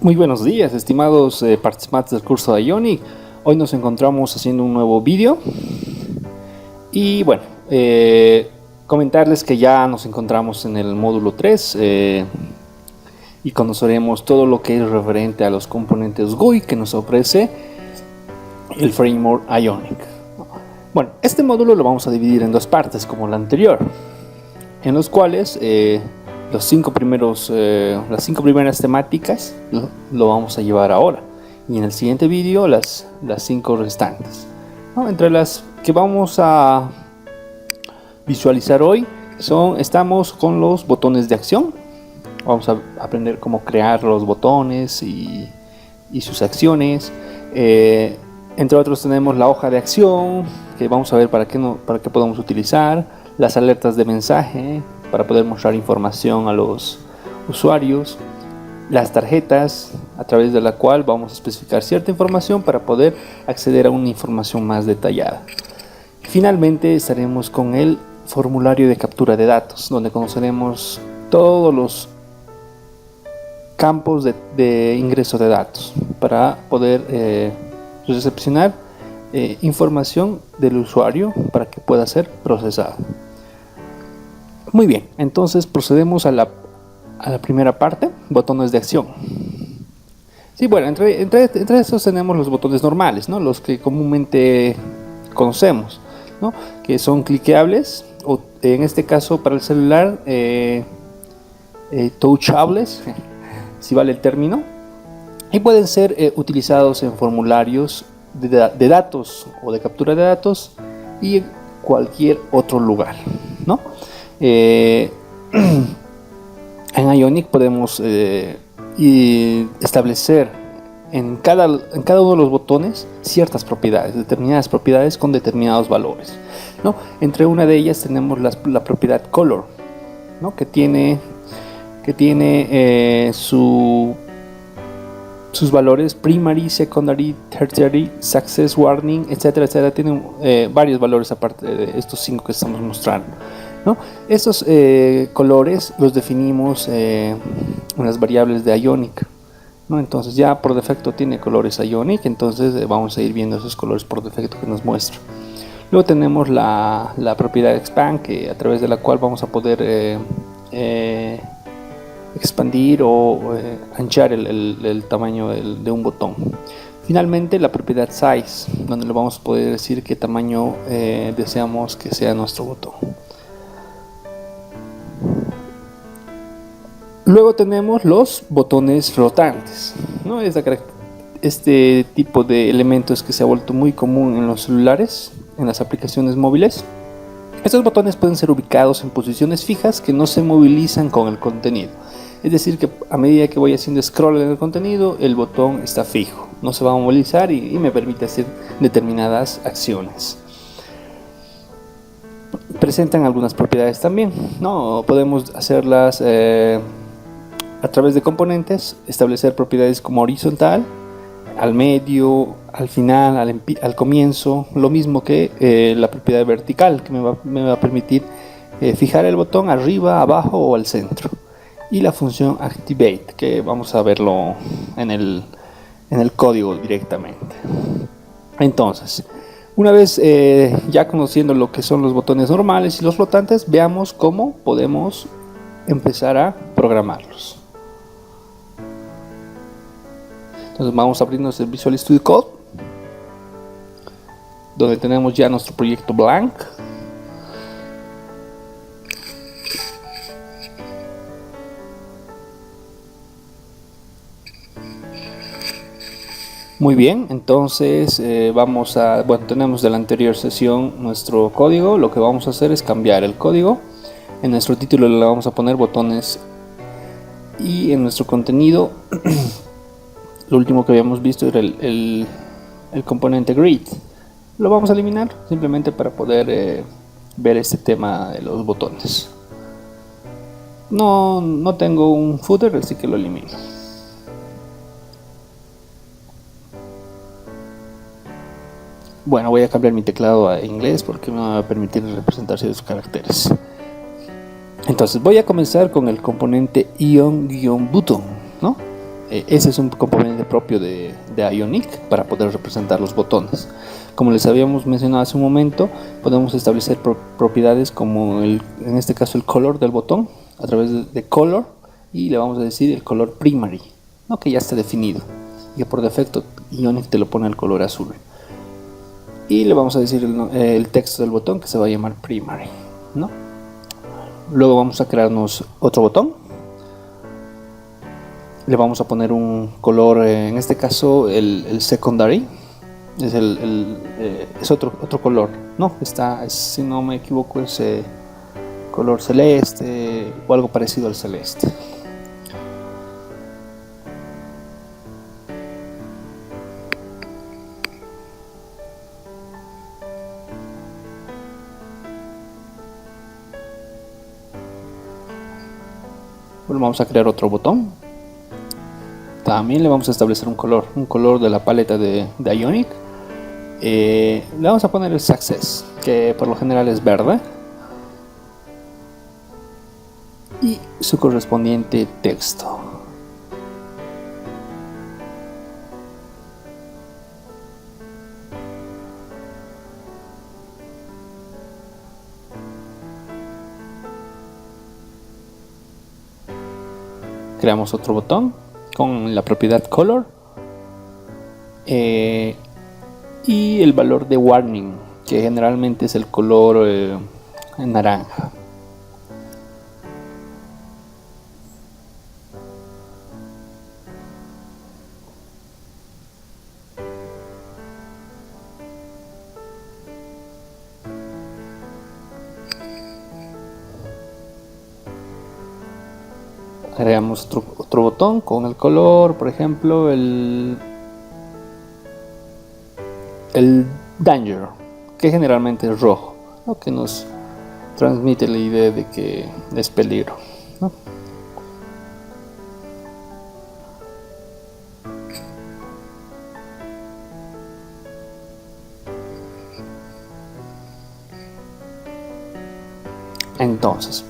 Muy buenos días, estimados participantes del curso de Ionic. Hoy nos encontramos haciendo un nuevo vídeo y bueno, comentarles que ya nos encontramos en el módulo 3 y conoceremos todo lo que es referente a los componentes GUI que nos ofrece el framework Ionic. Bueno, este módulo lo vamos a dividir en dos partes como el anterior, en los cuales las 5 primeras temáticas lo vamos a llevar ahora, y en el siguiente vídeo las 5 restantes, ¿no? Entre las que vamos a visualizar hoy estamos con los botones de acción. Vamos a aprender cómo crear los botones y sus acciones. Entre otros tenemos la hoja de acción, que vamos a ver para qué podemos utilizar, las alertas de mensaje para poder mostrar información a los usuarios, las tarjetas a través de la cual vamos a especificar cierta información para poder acceder a una información más detallada. Finalmente estaremos con el formulario de captura de datos, donde conoceremos todos los campos de ingreso de datos para poder recepcionar información del usuario para que pueda ser procesada. Muy bien, entonces procedemos a la primera parte, botones de acción. Sí, bueno, entre estos tenemos los botones normales, ¿no? Los que comúnmente conocemos, ¿no? Que son cliqueables, o en este caso para el celular, touchables, si vale el término, y pueden ser utilizados en formularios de datos o de captura de datos y en cualquier otro lugar, ¿no? En Ionic podemos establecer en cada uno de los botones ciertas propiedades, determinadas propiedades con determinados valores, ¿no? Entre una de ellas tenemos la propiedad color, ¿no? que tiene sus valores primary, secondary, tertiary, success, warning, etcétera, etcétera. Tiene varios valores aparte de estos 5 que estamos mostrando, ¿no? Estos colores los definimos en las variables de Ionic, ¿no? Entonces ya por defecto tiene colores Ionic, entonces vamos a ir viendo esos colores por defecto que nos muestra. Luego tenemos la propiedad expand, que a través de la cual vamos a poder expandir o anchar el tamaño de un botón. Finalmente la propiedad size, donde le vamos a poder decir qué tamaño deseamos que sea nuestro botón. Luego tenemos los botones flotantes, ¿no? Este tipo de elementos que se ha vuelto muy común en los celulares, en las aplicaciones móviles. Estos botones pueden ser ubicados en posiciones fijas que no se movilizan con el contenido. Es decir, que a medida que voy haciendo scroll en el contenido, el botón está fijo, no se va a movilizar y me permite hacer determinadas acciones. Presentan algunas propiedades también, ¿no? Podemos hacerlas a través de componentes, establecer propiedades como horizontal, al medio, al final, al comienzo, lo mismo que la propiedad vertical, que me va a permitir fijar el botón arriba, abajo o al centro. Y la función activate, que vamos a verlo en el código directamente. Entonces, una vez ya conociendo lo que son los botones normales y los flotantes, veamos cómo podemos empezar a programarlos. Entonces vamos a abrirnos el Visual Studio Code, donde tenemos ya nuestro proyecto blank. Muy bien, entonces tenemos de la anterior sesión nuestro código. Lo que vamos a hacer es cambiar el código. En nuestro título le vamos a poner botones, y en nuestro contenido lo último que habíamos visto era el componente grid. Lo vamos a eliminar simplemente para poder ver este tema de los botones. No tengo un footer, así que lo elimino. Bueno, voy a cambiar mi teclado a inglés porque me va a permitir representar ciertos caracteres. Entonces voy a comenzar con el componente ion-button, ¿no? Ese es un componente propio de Ionic para poder representar los botones. Como les habíamos mencionado hace un momento, podemos establecer propiedades como en este caso el color del botón a través de color, y le vamos a decir el color primary, ¿no? Que ya está definido y que por defecto Ionic te lo pone el color azul. Y le vamos a decir el texto del botón, que se va a llamar primary, ¿no? Luego vamos a crearnos otro botón. Le vamos a poner un color, en este caso el secondary. Es otro color, ¿no? Si no me equivoco, es color celeste o algo parecido al celeste. Bueno, vamos a crear otro botón. También le vamos a establecer un color de la paleta de Ionic. Le vamos a poner el Success, que por lo general es verde, y su correspondiente texto. Creamos otro botón con la propiedad color y el valor de warning, que generalmente es el color naranja. Agregamos otro botón con el color, por ejemplo, el danger, que generalmente es rojo, ¿no? Que nos transmite la idea de que es peligro, ¿no? Entonces,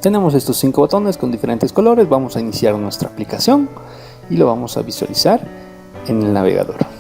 tenemos estos 5 botones con diferentes colores. Vamos a iniciar nuestra aplicación y lo vamos a visualizar en el navegador.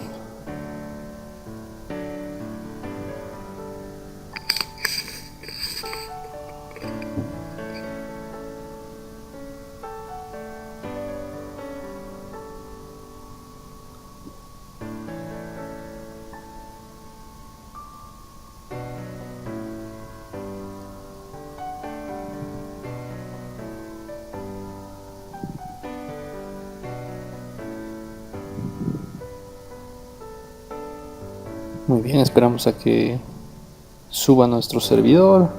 Muy bien, esperamos a que suba nuestro servidor.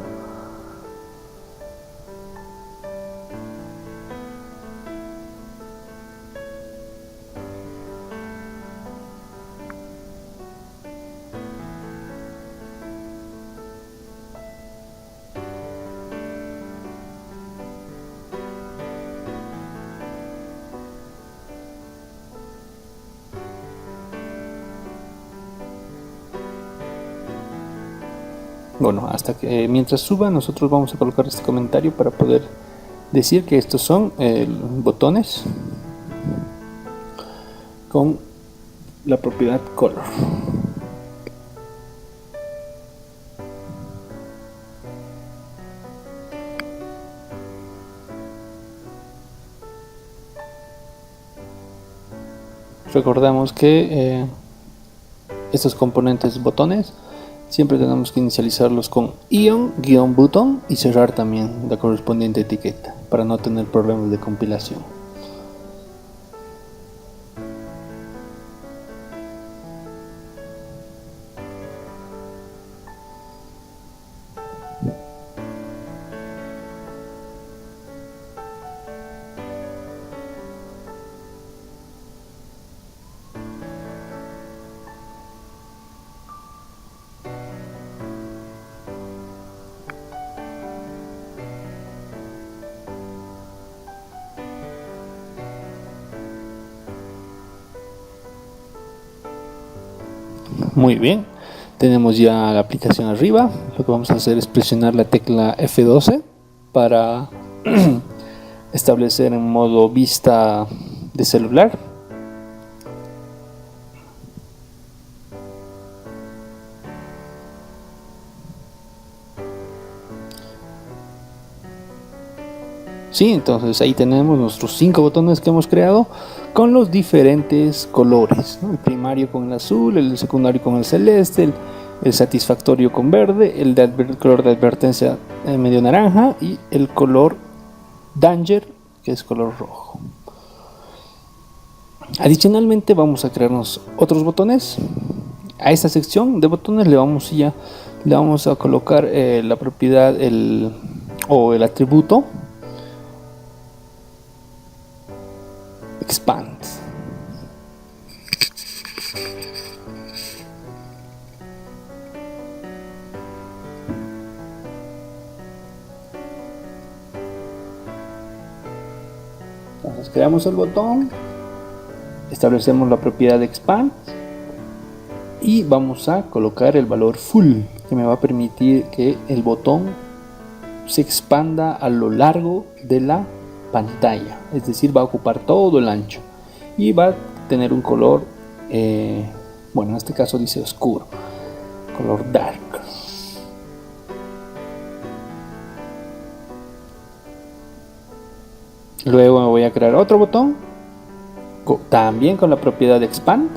Bueno, hasta que mientras suba, nosotros vamos a colocar este comentario para poder decir que estos son botones con la propiedad color. Recordamos que estos componentes botones siempre tenemos que inicializarlos con ion-button y cerrar también la correspondiente etiqueta para no tener problemas de compilación. Muy bien, tenemos ya la aplicación arriba. Lo que vamos a hacer es presionar la tecla F12 para establecer en modo vista de celular. Sí, entonces ahí tenemos nuestros 5 botones que hemos creado con los diferentes colores, ¿no? El primario con el azul, el secundario con el celeste, el satisfactorio con verde, el color de advertencia medio naranja y el color danger, que es color rojo. Adicionalmente vamos a crearnos otros botones. A esta sección de botones le vamos a colocar la propiedad o el atributo expand. Entonces creamos el botón, establecemos la propiedad de expand y vamos a colocar el valor full, que me va a permitir que el botón se expanda a lo largo de la pantalla, es decir, va a ocupar todo el ancho y va a tener un color, bueno, en este caso dice oscuro, color dark. Luego me voy a crear otro botón, también con la propiedad de expand.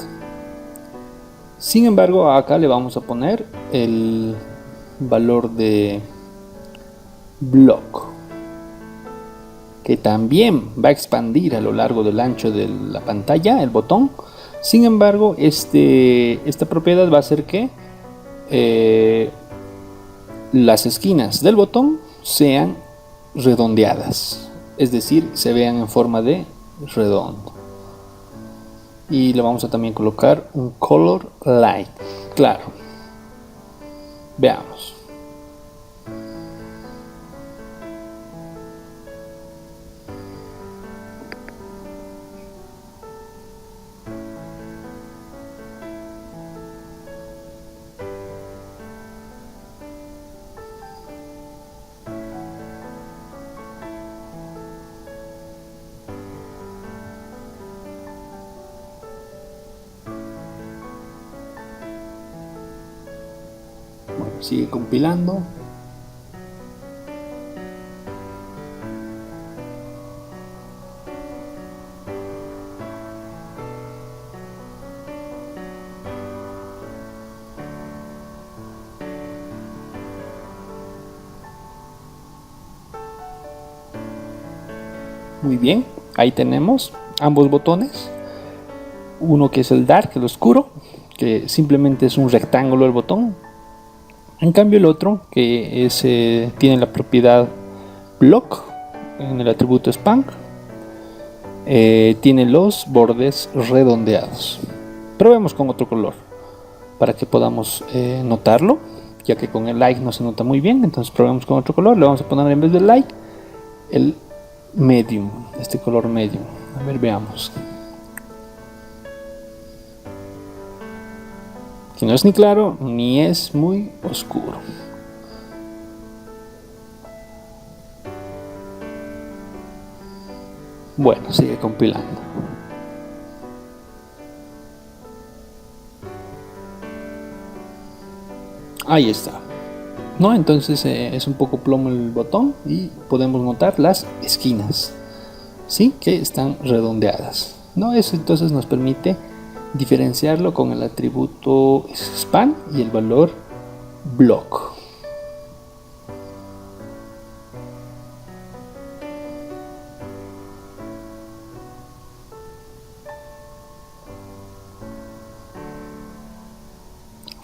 Sin embargo, acá le vamos a poner el valor de block, que también va a expandir a lo largo del ancho de la pantalla el botón. Sin embargo, esta propiedad va a hacer que las esquinas del botón sean redondeadas, es decir, se vean en forma de redondo. Y le vamos a también colocar un color light claro. Veamos. Sigue compilando. Muy bien, ahí tenemos ambos botones. Uno que es el dark, el oscuro, que simplemente es un rectángulo el botón. En cambio el otro, que es, tiene la propiedad block en el atributo span, tiene los bordes redondeados. Probemos con otro color para que podamos notarlo, ya que con el light no se nota muy bien. Entonces probemos con otro color. Le vamos a poner en vez del light el medium, este color medium. A ver, veamos. Que no es ni claro ni es muy oscuro. Bueno, sigue compilando. Ahí está. ¿No? Entonces es un poco plomo el botón y podemos notar las esquinas, ¿sí? Que están redondeadas, ¿no? Eso entonces nos permite diferenciarlo con el atributo span y el valor block.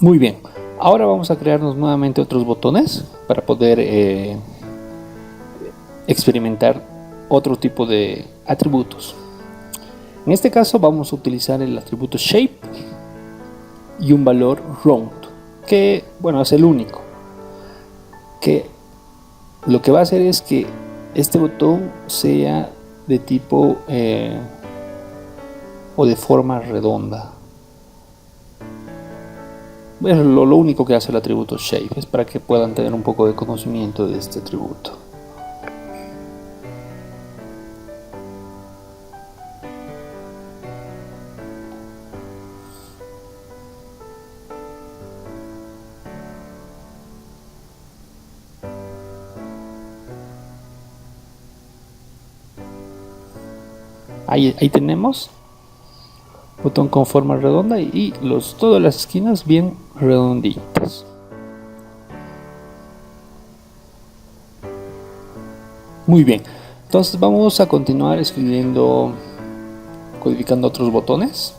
Muy bien, ahora vamos a crearnos nuevamente otros botones para poder experimentar otro tipo de atributos. En este caso vamos a utilizar el atributo shape y un valor round, que bueno, es el único, que lo que va a hacer es que este botón sea de tipo o de forma redonda. Es lo único que hace el atributo shape, es para que puedan tener un poco de conocimiento de este atributo. Ahí tenemos botón con forma redonda y todas las esquinas bien redonditas. Muy bien, entonces vamos a continuar codificando otros botones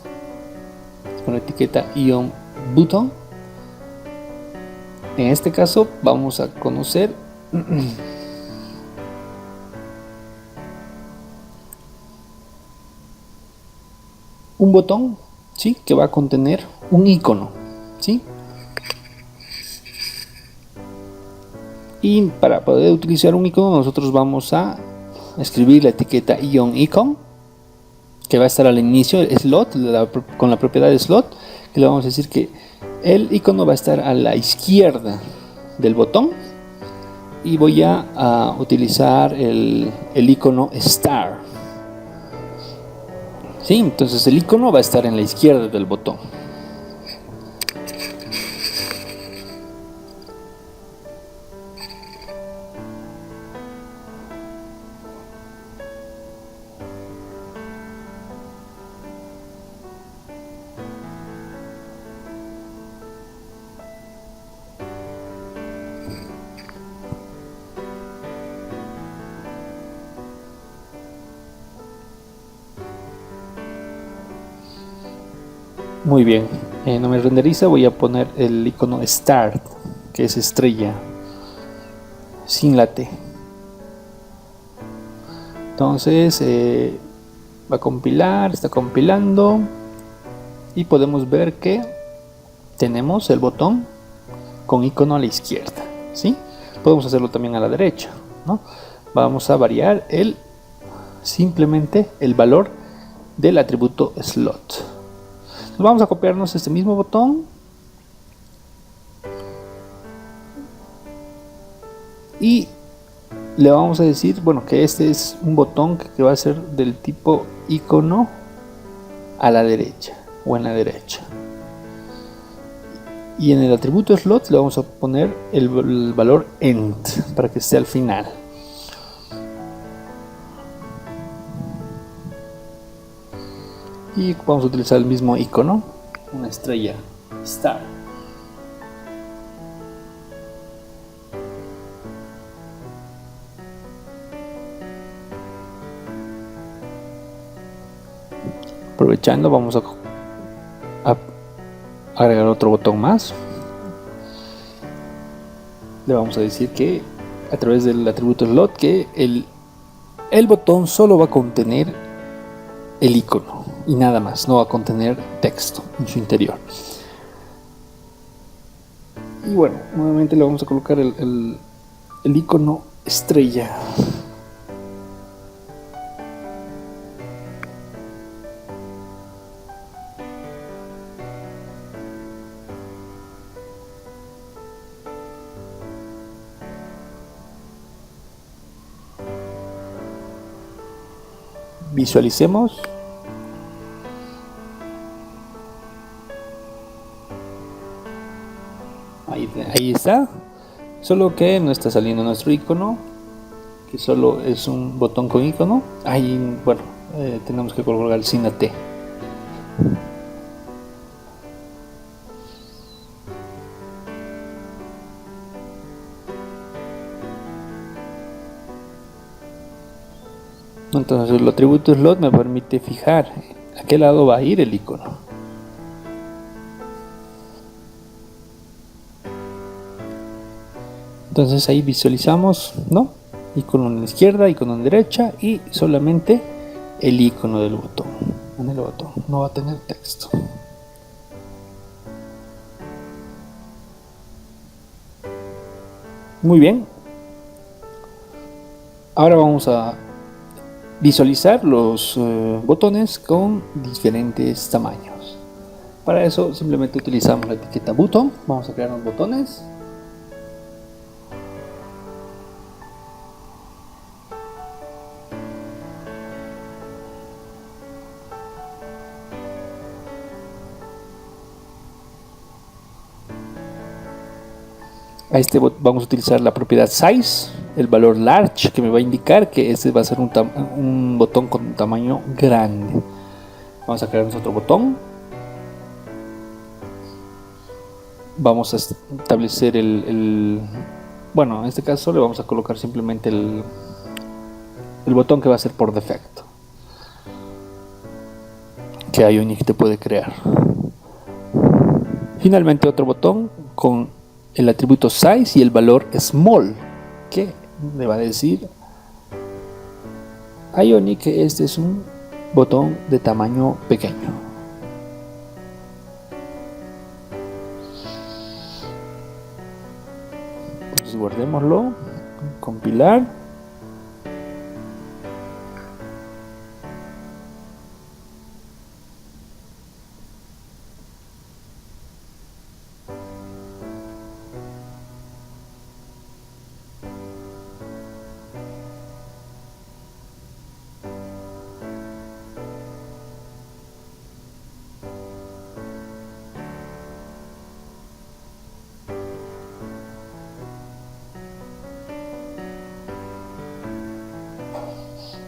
con la etiqueta Ion Button. En este caso vamos a conocer un botón, ¿sí?, que va a contener un icono, ¿sí? Y para poder utilizar un icono nosotros vamos a escribir la etiqueta Ion Icon, que va a estar al inicio, el slot, con la propiedad de slot, que le vamos a decir que el icono va a estar a la izquierda del botón, y voy a utilizar el icono Star. ¿Sí? Entonces el icono va a estar en la izquierda del botón. Muy bien, no me renderiza, voy a poner el icono Start, que es estrella, sin la T. Entonces va a compilar, está compilando, y podemos ver que tenemos el botón con icono a la izquierda, ¿sí? Podemos hacerlo también a la derecha, ¿no? Vamos a variar simplemente el valor del atributo slot. Vamos a copiarnos este mismo botón y le vamos a decir, bueno, que este es un botón que va a ser del tipo icono a la derecha o en la derecha, y en el atributo slot le vamos a poner el valor end para que esté al final. Y vamos a utilizar el mismo icono, una estrella Star. Aprovechando, vamos a agregar otro botón más. Le vamos a decir que a través del atributo slot que el botón solo va a contener el icono y nada más, no va a contener texto en su interior. Y bueno, nuevamente le vamos a colocar el icono estrella. Visualicemos. Ahí está, solo que no está saliendo nuestro icono, que solo es un botón con icono. Ahí, bueno, tenemos que colocar sin la T. Entonces el atributo slot me permite fijar a qué lado va a ir el icono. Entonces ahí visualizamos, ¿no? Icono en la izquierda, icono en la derecha y solamente el icono del botón. En el botón no va a tener texto. Muy bien. Ahora vamos a visualizar los botones con diferentes tamaños. Para eso simplemente utilizamos la etiqueta button. Vamos a crear unos botones. A este vamos a utilizar la propiedad size, el valor large, que me va a indicar que este va a ser un botón con un tamaño grande. Vamos a crear otro botón. Vamos a establecer bueno, en este caso le vamos a colocar simplemente el botón que va a ser por defecto, que Ionic te puede crear. Finalmente otro botón con el atributo size y el valor small, que le va a decir a Ionic que este es un botón de tamaño pequeño. Entonces guardémoslo, compilar.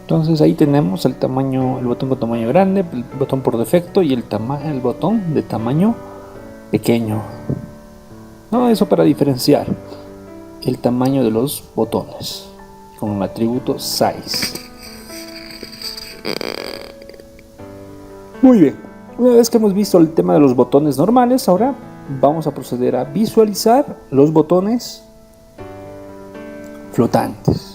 Entonces ahí tenemos el botón con tamaño grande, el botón por defecto y el botón de tamaño pequeño. No, eso para diferenciar el tamaño de los botones con el atributo size. Muy bien, una vez que hemos visto el tema de los botones normales, ahora vamos a proceder a visualizar los botones flotantes.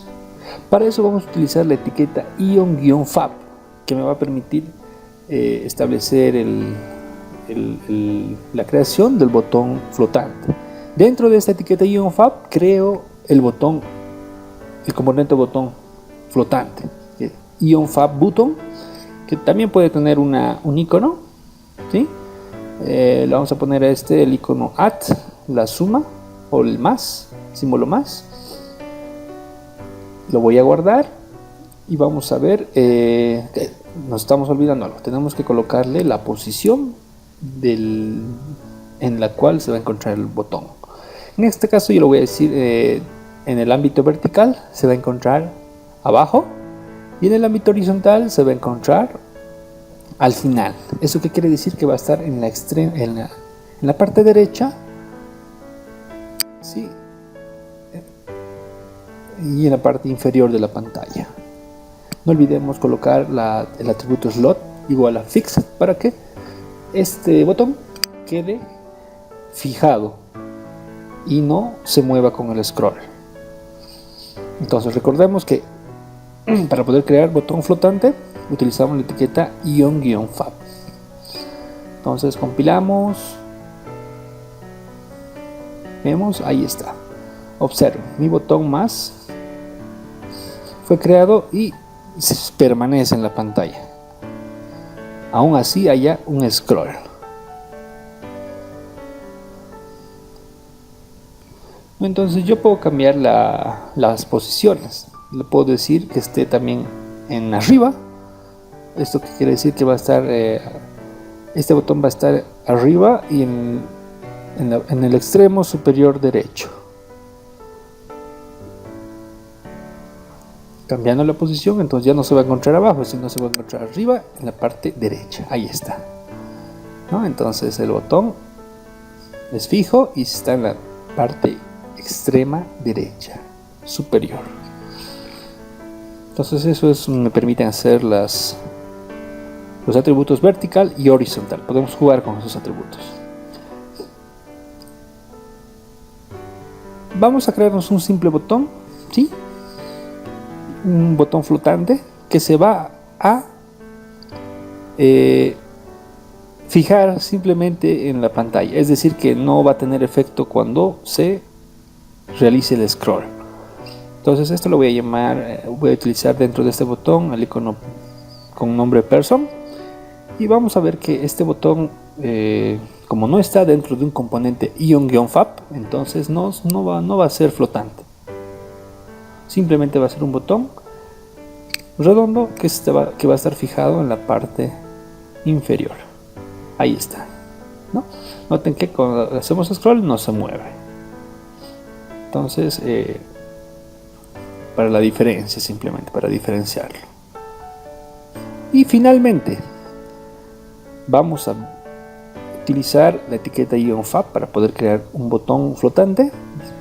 Para eso vamos a utilizar la etiqueta ion-fab, que me va a permitir establecer la creación del botón flotante. Dentro de esta etiqueta ion-fab creo el componente botón flotante, ion-fab button, que también puede tener un icono, ¿sí? Le vamos a poner a el icono la suma o el más, símbolo más. Lo voy a guardar y vamos a ver, nos estamos olvidando algo, tenemos que colocarle la posición en la cual se va a encontrar el botón. En este caso yo lo voy a decir, en el ámbito vertical se va a encontrar abajo y en el ámbito horizontal se va a encontrar al final. ¿Eso qué quiere decir? Que va a estar en la parte derecha, ¿sí? Y en la parte inferior de la pantalla. No olvidemos colocar el atributo slot igual a fixed para que este botón quede fijado y no se mueva con el scroll. Entonces recordemos que para poder crear botón flotante utilizamos la etiqueta ion-fab. Entonces compilamos, vemos, ahí está. Observen, mi botón más fue creado y permanece en la pantalla. Aún así haya un scroll. Entonces yo puedo cambiar las posiciones. Le puedo decir que esté también en arriba. Esto que quiere decir que va a estar, este botón va a estar arriba y en el extremo superior derecho. Cambiando la posición, entonces ya no se va a encontrar abajo, sino se va a encontrar arriba en la parte derecha. Ahí está, ¿no? Entonces el botón es fijo y está en la parte extrema derecha superior. Entonces eso me permite hacer los atributos vertical y horizontal. Podemos jugar con esos atributos. Vamos a crearnos un simple botón, ¿sí? Un botón flotante que se va a fijar simplemente en la pantalla, es decir que no va a tener efecto cuando se realice el scroll. Entonces esto lo voy a llamar, voy a utilizar dentro de este botón el icono con nombre person y vamos a ver que este botón como no está dentro de un componente ion-fab, entonces no va a ser flotante. Simplemente va a ser un botón redondo que va a estar fijado en la parte inferior. Ahí está, ¿no? Noten que cuando hacemos scroll no se mueve. Entonces para la diferencia, simplemente para diferenciarlo. Y finalmente vamos a utilizar la etiqueta IonFab para poder crear un botón flotante,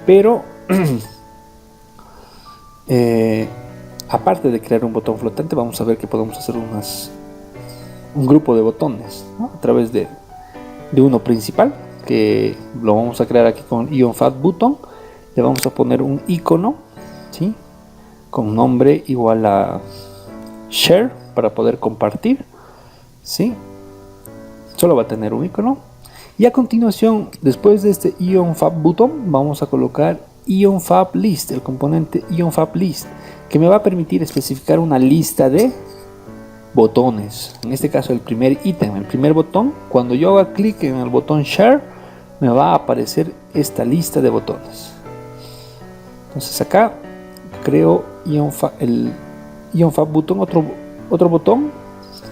pero aparte de crear un botón flotante, vamos a ver que podemos hacer un grupo de botones, ¿no? A través de uno principal, que lo vamos a crear aquí con IonFab Button. Le vamos a poner un icono, ¿sí? Con nombre igual a Share para poder compartir, ¿sí? Solo va a tener un icono. Y a continuación, después de este IonFab Button, vamos a colocar IonFab List, el componente IonFab List, que me va a permitir especificar una lista de botones. En este caso, el primer ítem, el primer botón. Cuando yo haga clic en el botón Share, me va a aparecer esta lista de botones. Entonces acá creo el IonFab Button, otro botón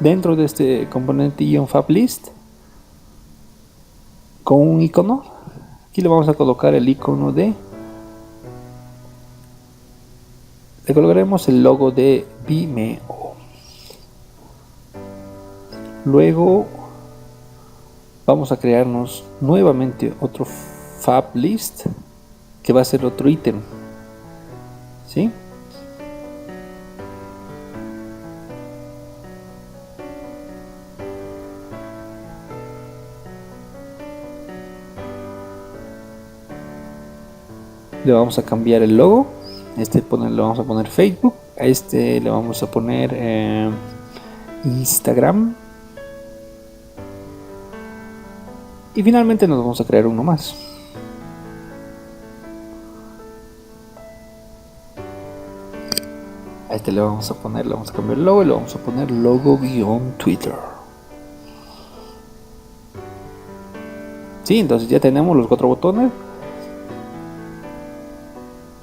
dentro de este componente IonFab List con un icono. Aquí le vamos a colocar el icono le colocaremos el logo de Vimeo. Luego vamos a crearnos nuevamente otro Fab List, que va a ser otro ítem, ¿sí? Le vamos a cambiar el logo. Le vamos a poner Facebook. A este le vamos a poner Instagram. Y finalmente nos vamos a crear uno más. A este le vamos a cambiar el logo y le vamos a poner logo-Twitter. Sí, entonces ya tenemos los 4 botones.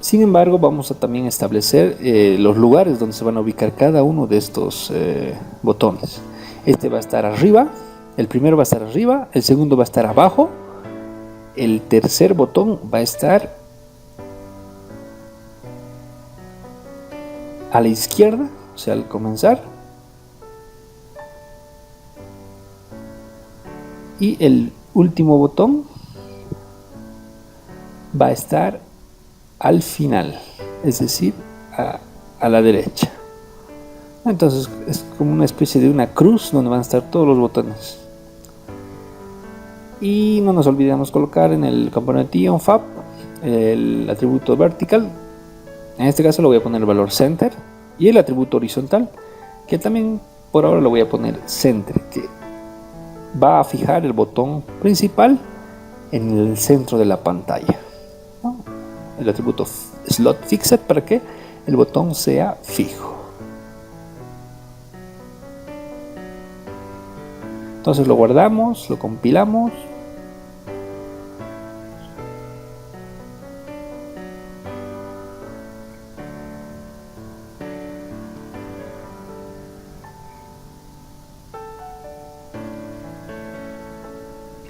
Sin embargo, vamos a también establecer los lugares donde se van a ubicar cada uno de estos botones. Este va a estar arriba, el primero va a estar arriba, el segundo va a estar abajo, el tercer botón va a estar a la izquierda, o sea, al comenzar, y el último botón va a estar al final, es decir, a la derecha. Entonces es como una especie de una cruz donde van a estar todos los botones. Y no nos olvidemos colocar en el componente IonFab el atributo vertical. En este caso le voy a poner el valor center, y el atributo horizontal, que también por ahora lo voy a poner center, que va a fijar el botón principal en el centro de la pantalla, ¿no? El atributo slot fixed para que el botón sea fijo. Entonces lo guardamos, lo compilamos.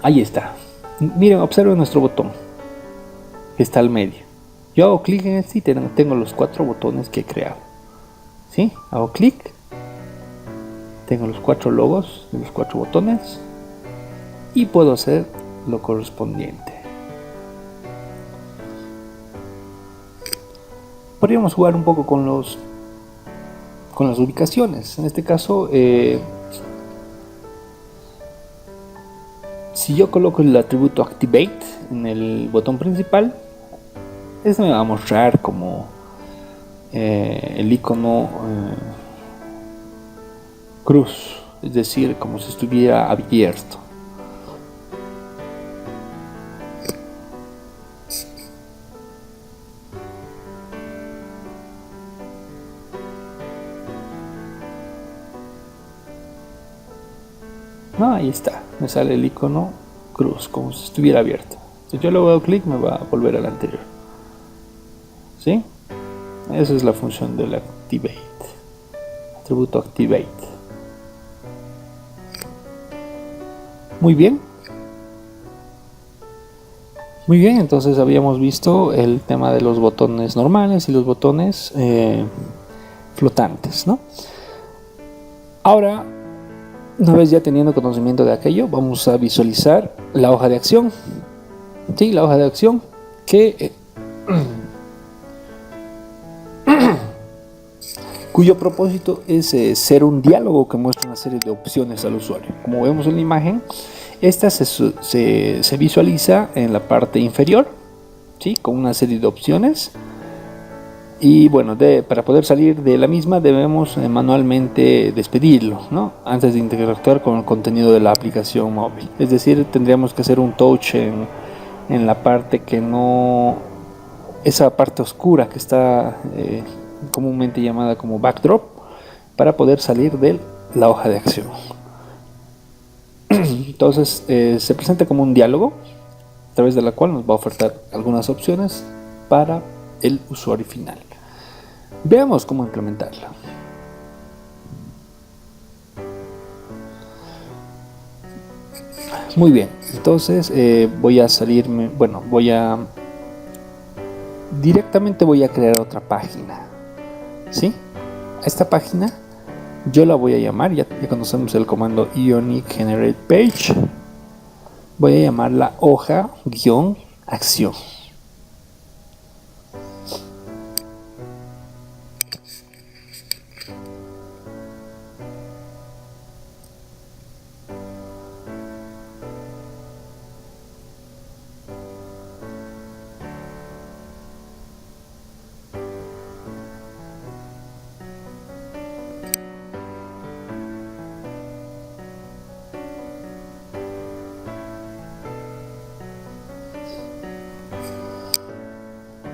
Ahí está. Miren, observen nuestro botón que está al medio. Yo hago clic en este y tengo los 4 botones que he creado. ¿Sí? Hago clic. Tengo los 4 logos de los 4 botones. Y puedo hacer lo correspondiente. Podríamos jugar un poco con las ubicaciones. En este caso, si yo coloco el atributo Activate en el botón principal, este me va a mostrar como el icono cruz, es decir, como si estuviera abierto. No, ahí está, me sale el icono cruz, como si estuviera abierto. Si yo le doy clic, me va a volver al anterior. ¿Sí? Esa es la función del Activate. Atributo Activate. Muy bien. Muy bien, entonces habíamos visto el tema de los botones normales y los botones flotantes, ¿no? Ahora, una vez ya teniendo conocimiento de aquello, vamos a visualizar la hoja de acción. Sí, la hoja de acción que cuyo propósito es ser un diálogo que muestra una serie de opciones al usuario. Como vemos en la imagen, esta se visualiza en la parte inferior, ¿sí? Con una serie de opciones. Y bueno, para poder salir de la misma debemos manualmente despedirlo, ¿no? Antes de interactuar con el contenido de la aplicación móvil. Es decir, tendríamos que hacer un touch en la parte que no... esa parte oscura que está comúnmente llamada como backdrop, para poder salir de la hoja de acción. Entonces se presenta como un diálogo a través de la cual nos va a ofertar algunas opciones para el usuario final. Veamos cómo implementarla. Muy bien, entonces voy a salirme, bueno, directamente voy a crear otra página, ¿sí? A esta página yo la voy a llamar, ya conocemos el comando Ionic Generate Page, voy a llamarla hoja-acción.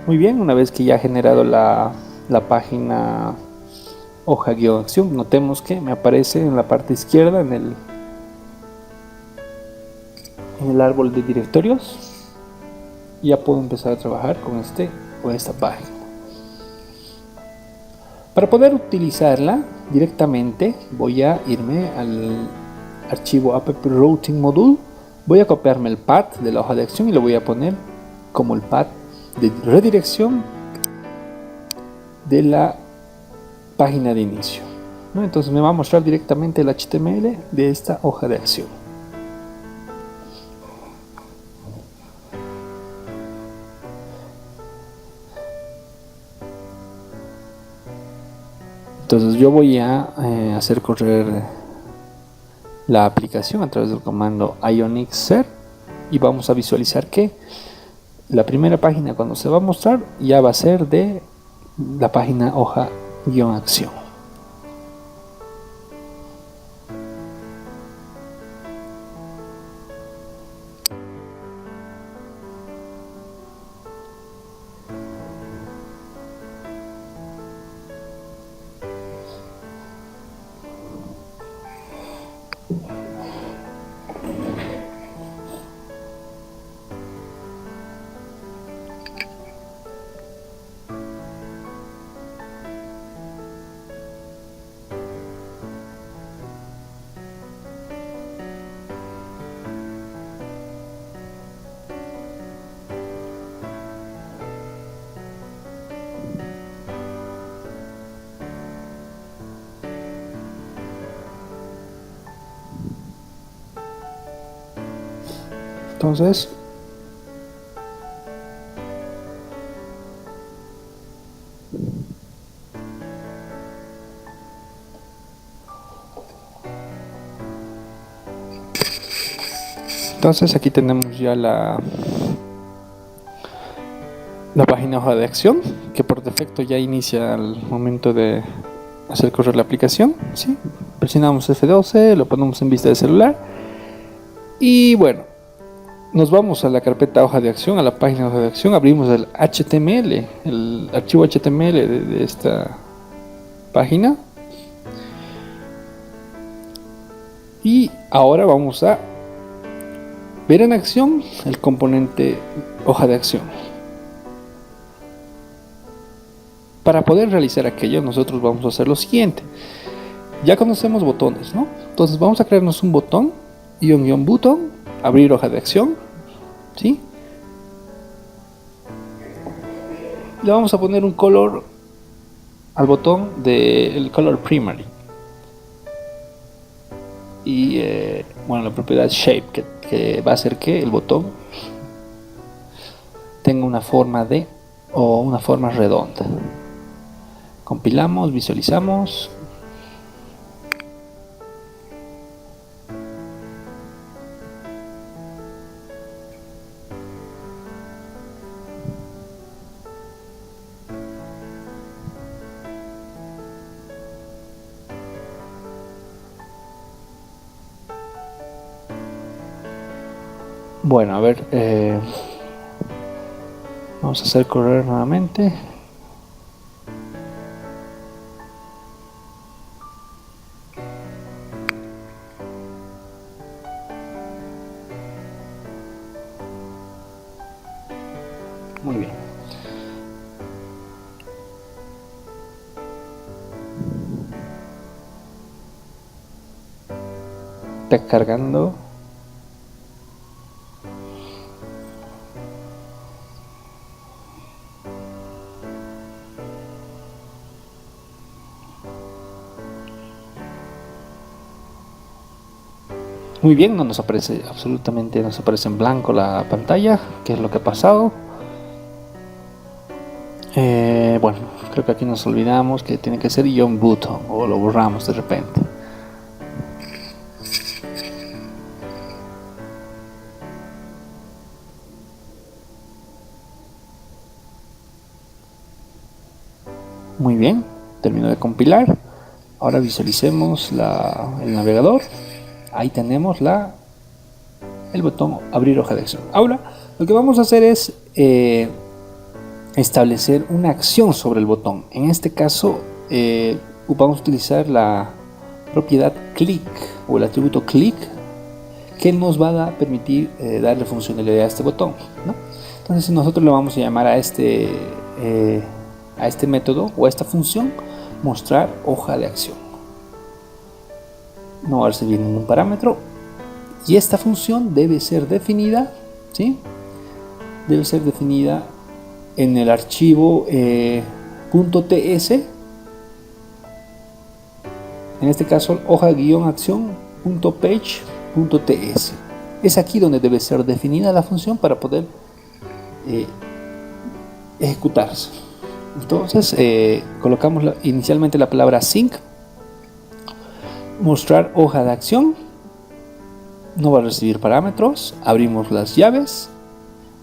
Muy bien, una vez que ya he generado la página hoja-acción, notemos que me aparece en la parte izquierda en el árbol de directorios. Ya puedo empezar a trabajar con esta página. Para poder utilizarla directamente voy a irme al archivo app routing module, voy a copiarme el path de la hoja de acción y lo voy a poner como el path de redirección de la página de inicio, ¿no? Entonces me va a mostrar directamente el HTML de esta hoja de acción. Entonces yo voy a hacer correr la aplicación a través del comando ionic ser y vamos a visualizar que la primera página cuando se va a mostrar ya va a ser de la página hoja-acción. Entonces aquí tenemos ya la página hoja de acción, que por defecto ya inicia al momento de hacer correr la aplicación, ¿sí? Presionamos F12, lo ponemos en vista de celular y bueno, nos vamos a la carpeta hoja de acción, a la página hoja de acción, abrimos el HTML, el archivo HTML de esta página y ahora vamos a ver en acción el componente hoja de acción. Para poder realizar aquello nosotros vamos a hacer lo siguiente. Ya conocemos botones, ¿no? Entonces vamos a crearnos un botón, button, abrir hoja de acción, ¿sí? le vamos a poner un color al botón del color primary. Y bueno, la propiedad shape que va a hacer que el botón tenga una forma o una forma redonda. Compilamos, visualizamos. Bueno, a ver, vamos a hacer correr nuevamente. Muy bien. Está cargando. Muy bien, no nos aparece absolutamente, nos aparece en blanco la pantalla, que es lo que ha pasado. Bueno, creo que aquí nos olvidamos que tiene que ser John Button, o lo borramos de repente. Muy bien, termino de compilar. Ahora visualicemos el navegador. Ahí tenemos el botón abrir hoja de acción. Ahora lo que vamos a hacer es establecer una acción sobre el botón. En este caso vamos a utilizar la propiedad click o el atributo click, que nos va a permitir darle funcionalidad a este botón, ¿no? Entonces nosotros le vamos a llamar a este método o a esta función mostrar hoja de acción. No va a recibir ningún parámetro y esta función debe ser definida, ¿sí? Debe ser definida en el archivo .ts, en este caso hoja-acción.page.ts. Es aquí donde debe ser definida la función para poder ejecutarse. Entonces colocamos inicialmente la palabra sync, mostrar hoja de acción, no va a recibir parámetros, abrimos las llaves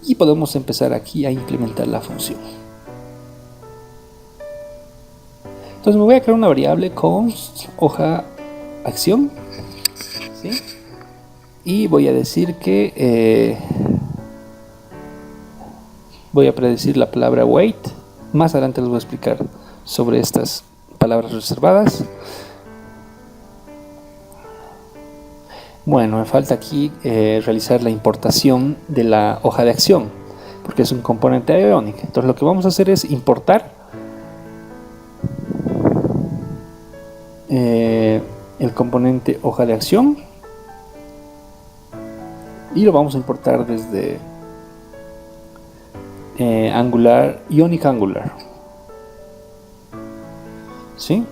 y podemos empezar aquí a implementar la función. Entonces me voy a crear una variable const hoja acción, ¿sí? Y voy a decir que voy a predecir la palabra wait. Más adelante les voy a explicar sobre estas palabras reservadas. Bueno, me falta aquí realizar la importación de la hoja de acción, porque es un componente de Ionic. Entonces lo que vamos a hacer es importar el componente hoja de acción y lo vamos a importar desde Ionic Angular, ¿sí?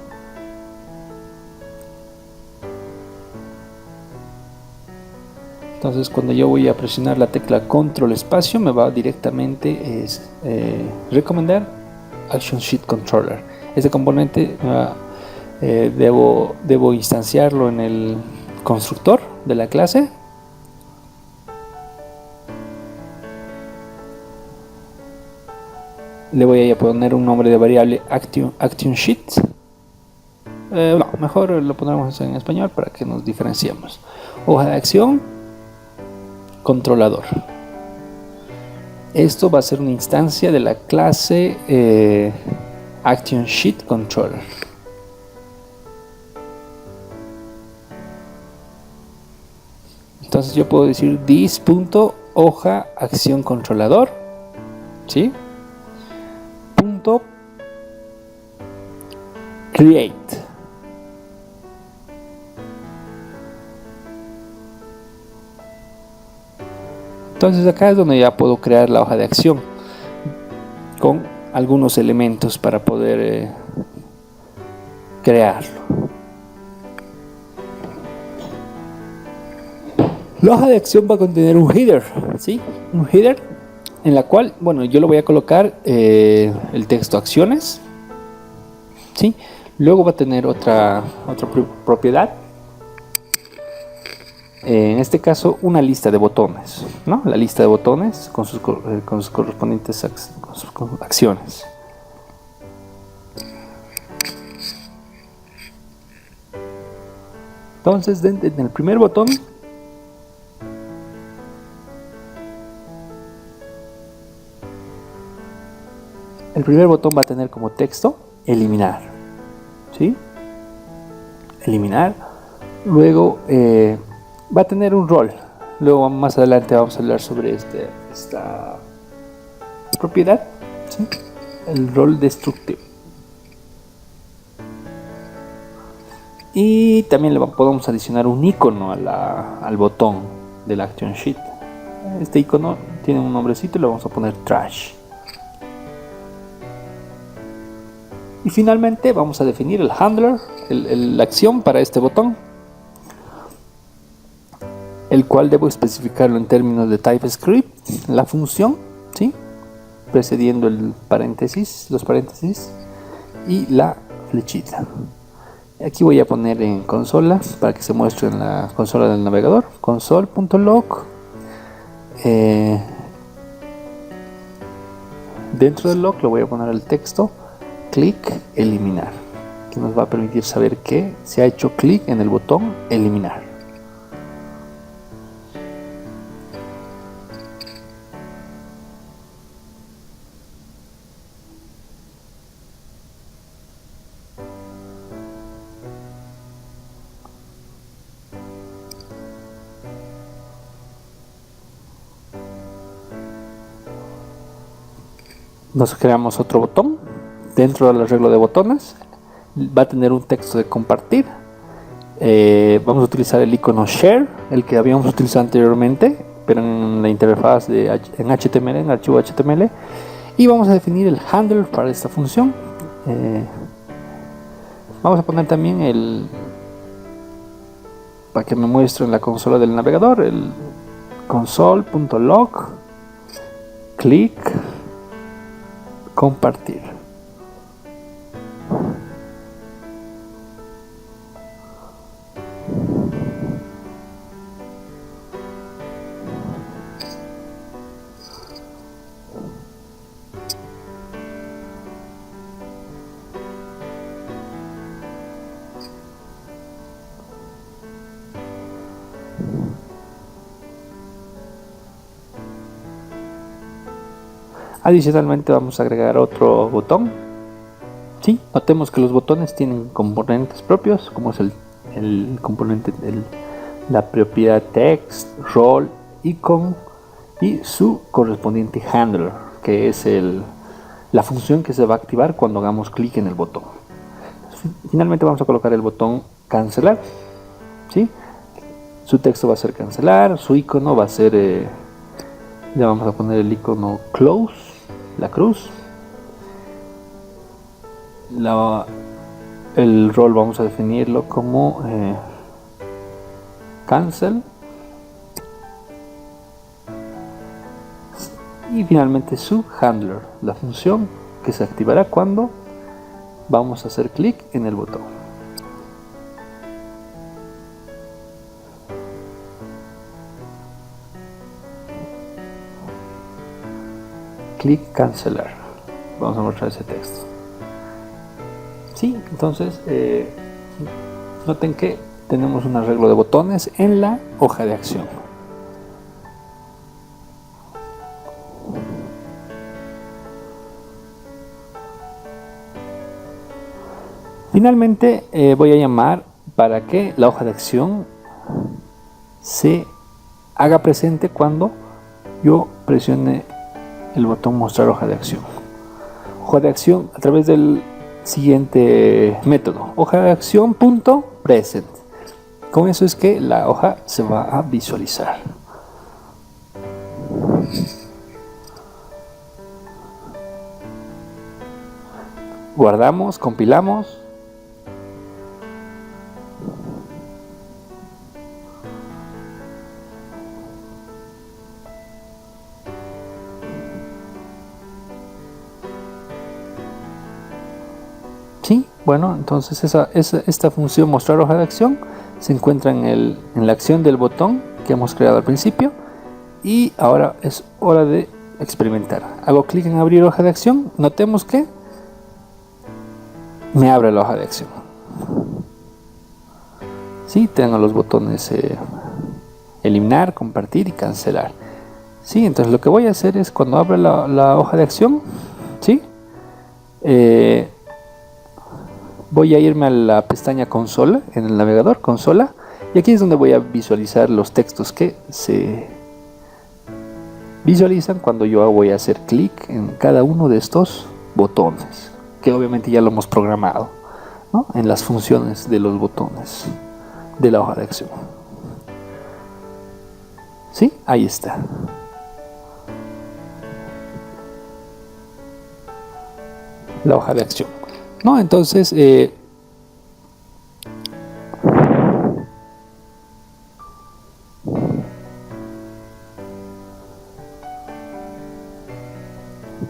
Entonces cuando yo voy a presionar la tecla control espacio me va directamente recomendar Action Sheet Controller. Este componente debo instanciarlo en el constructor de la clase. Le voy a poner un nombre de variable Action Sheet. No, mejor lo pondremos en español para que nos diferenciemos. Hoja de acción, controlador. Esto va a ser una instancia de la clase Action Sheet Controller. Entonces yo puedo decir this.hoja acción controlador, ¿sí? Punto create. Entonces acá es donde ya puedo crear la hoja de acción con algunos elementos para poder crearlo. La hoja de acción va a contener un header, ¿sí? Un header en la cual, bueno, yo le voy a colocar el texto acciones, ¿sí? Luego va a tener otra propiedad. En este caso, una lista de botones, ¿no? La lista de botones con sus correspondientes acciones. Entonces, en el primer botón, va a tener como texto eliminar, ¿sí? Eliminar. Luego va a tener un rol. Luego más adelante vamos a hablar sobre esta propiedad, ¿sí? El rol destructivo. Y también le podemos adicionar un icono al botón del Action Sheet. Este icono tiene un nombrecito y le vamos a poner Trash. Y finalmente vamos a definir el handler, la acción para este botón, el cual debo especificarlo en términos de TypeScript, la función, ¿sí? Precediendo los paréntesis y la flechita. Aquí voy a poner en consola para que se muestre en la consola del navegador, console.log. Dentro del log le voy a poner el texto clic eliminar, que nos va a permitir saber que se ha hecho clic en el botón eliminar. Nos creamos otro botón. Dentro del arreglo de botones va a tener un texto de compartir. Vamos a utilizar el icono share, el que habíamos utilizado anteriormente, pero en la interfaz en HTML, en archivo HTML. Y vamos a definir el handler para esta función. Vamos a poner también para que me muestre en la consola del navegador, el console.log clic compartir. Adicionalmente vamos a agregar otro botón. Sí, notemos que los botones tienen componentes propios, como es el componente de la propiedad text, role, icon y su correspondiente handler, que es la función que se va a activar cuando hagamos clic en el botón. Finalmente vamos a colocar el botón cancelar, ¿sí? Su texto va a ser cancelar, su icono va a ser, le vamos a poner el icono close, la cruz. El rol vamos a definirlo como cancel. Y finalmente su handler, la función que se activará cuando vamos a hacer clic en el botón. Clic cancelar. Vamos a mostrar ese texto. Sí, entonces noten que tenemos un arreglo de botones en la hoja de acción. Finalmente voy a llamar para que la hoja de acción se haga presente cuando yo presione el botón mostrar hoja de acción. Hoja de acción a través del siguiente método, hoja de acción punto present. Con eso es que la hoja se va a visualizar. Guardamos, compilamos. Sí, bueno, entonces esta función mostrar hoja de acción se encuentra en la acción del botón que hemos creado al principio. Y ahora es hora de experimentar. Hago clic en abrir hoja de acción. Notemos que me abre la hoja de acción. Sí, tengo los botones eliminar, compartir y cancelar. Sí, entonces lo que voy a hacer es cuando abra la hoja de acción, ¿sí? Voy a irme a la pestaña consola, en el navegador consola, y aquí es donde voy a visualizar los textos que se visualizan cuando yo voy a hacer clic en cada uno de estos botones, que obviamente ya lo hemos programado, ¿no? En las funciones de los botones de la hoja de acción. ¿Sí? Ahí está. La hoja de acción, ¿no? Entonces,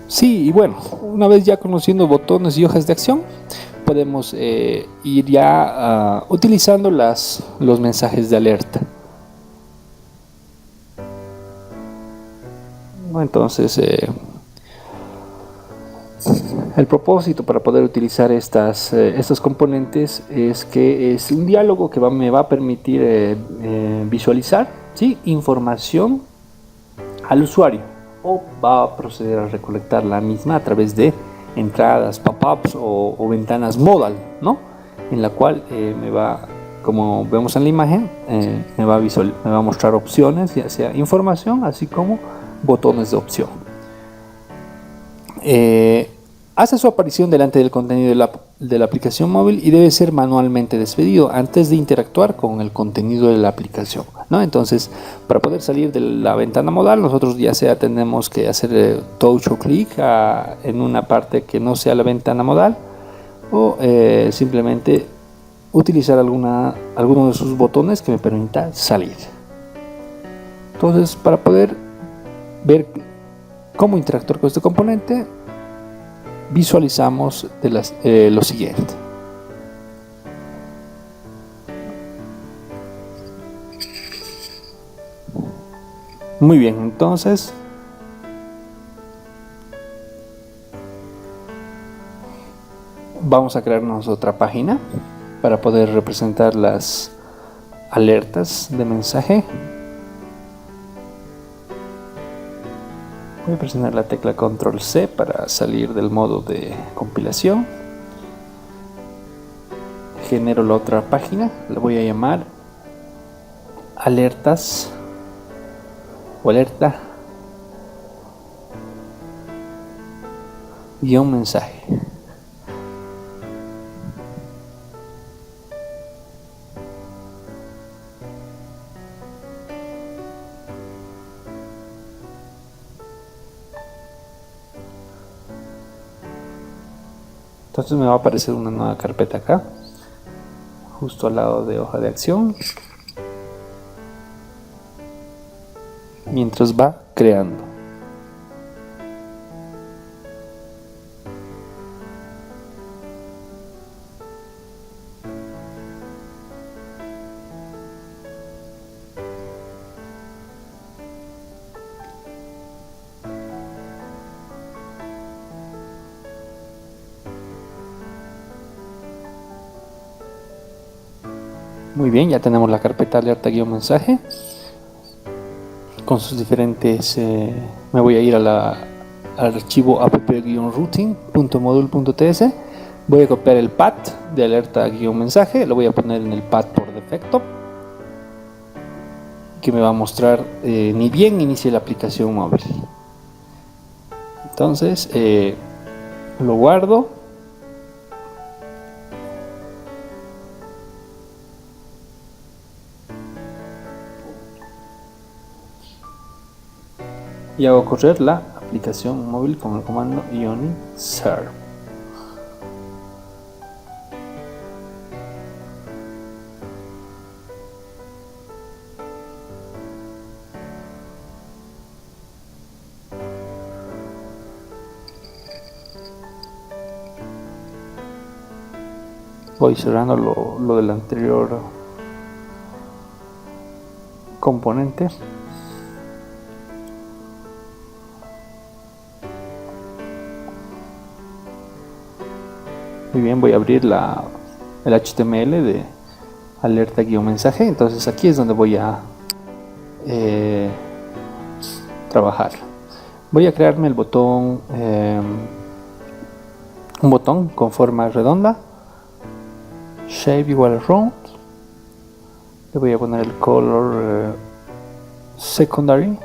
sí, y bueno, una vez ya conociendo botones y hojas de acción, podemos ir ya utilizando los mensajes de alerta. Entonces, el propósito para poder utilizar estos componentes es que es un diálogo que me va a permitir visualizar, ¿sí?, información al usuario, o va a proceder a recolectar la misma a través de entradas, pop-ups o ventanas modal, ¿no? En la cual me va, como vemos en la imagen, me va a mostrar opciones, ya sea información, así como botones de opción. Hace su aparición delante del contenido de la aplicación móvil y debe ser manualmente despedido antes de interactuar con el contenido de la aplicación, ¿no? Entonces, para poder salir de la ventana modal, nosotros ya sea tenemos que hacer touch o clic en una parte que no sea la ventana modal, o simplemente utilizar alguno de sus botones que me permita salir. Entonces, para poder ver cómo interactuar con este componente, visualizamos lo siguiente. Muy bien, entonces vamos a crearnos otra página para poder representar las alertas de mensaje. Voy a presionar la tecla Control C para salir del modo de compilación. Genero la otra página, la voy a llamar alertas o alerta guión mensaje. Entonces me va a aparecer una nueva carpeta acá, justo al lado de hoja de acción, mientras va creando. Muy bien, ya tenemos la carpeta alerta-mensaje con sus diferentes. Me voy a ir al archivo app-routing.module.ts. Voy a copiar el path de alerta-mensaje, lo voy a poner en el path por defecto, que me va a mostrar ni bien inicie la aplicación móvil. Entonces lo guardo. Y hago correr la aplicación móvil con el comando ionic serve. Voy cerrando lo del anterior componente. Muy bien, voy a abrir el HTML de alerta-mensaje. Entonces aquí es donde voy a trabajar. Voy a crearme el botón, un botón con forma redonda, shape igual a round. Le voy a poner el color secondary.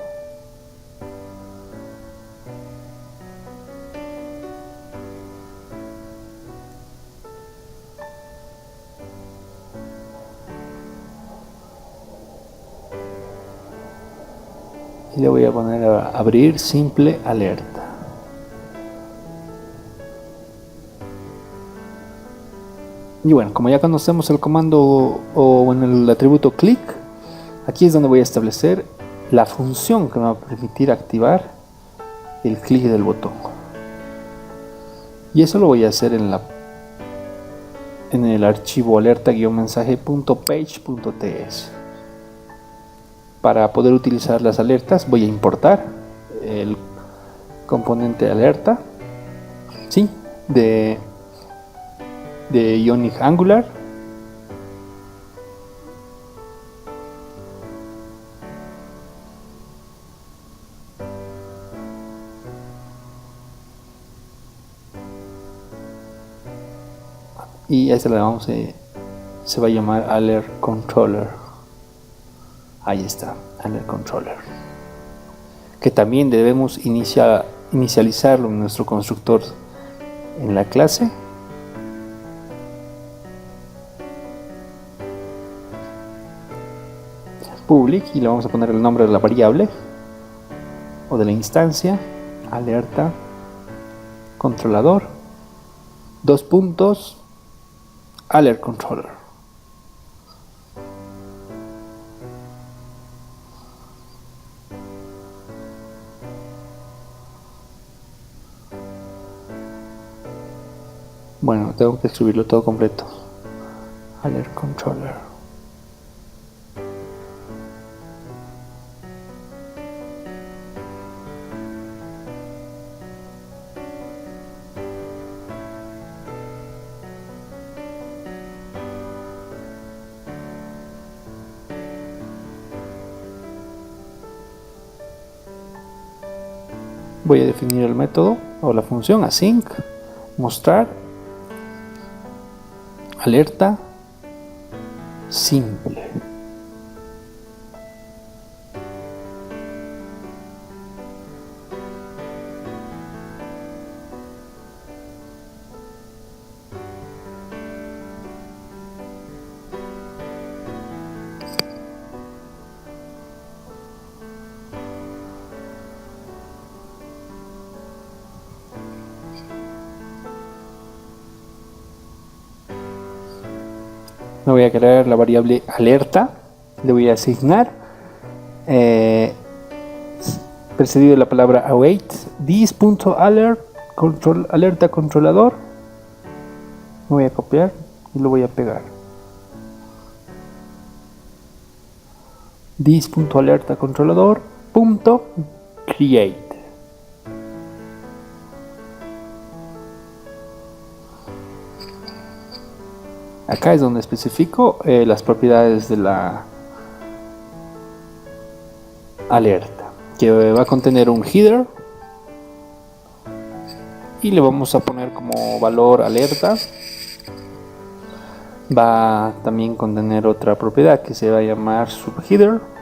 Y le voy a poner a abrir simple alerta. Y bueno, como ya conocemos el comando o en el atributo click, aquí es donde voy a establecer la función que me va a permitir activar el clic del botón. Y eso lo voy a hacer en el archivo alerta-mensaje.page.ts. Para poder utilizar las alertas voy a importar el componente alerta, ¿sí? de Ionic Angular. Y a este le vamos se va a llamar Alert Controller. Ahí está, Alert Controller. Que también debemos inicializarlo en nuestro constructor en la clase. Public, y le vamos a poner el nombre de la variable o de la instancia, alerta controlador, alert controller. Bueno, tengo que escribirlo todo completo. Alert controller. Voy a definir el método o la función async, mostrar alerta simple. Me voy a crear la variable alerta, le voy a asignar precedido de la palabra await this.alert alerta controlador. Me voy a copiar y lo voy a pegar. This.alerta controlador .create. Acá es donde especifico las propiedades de la alerta, que va a contener un header y le vamos a poner como valor alerta. Va a también contener otra propiedad que se va a llamar subheader.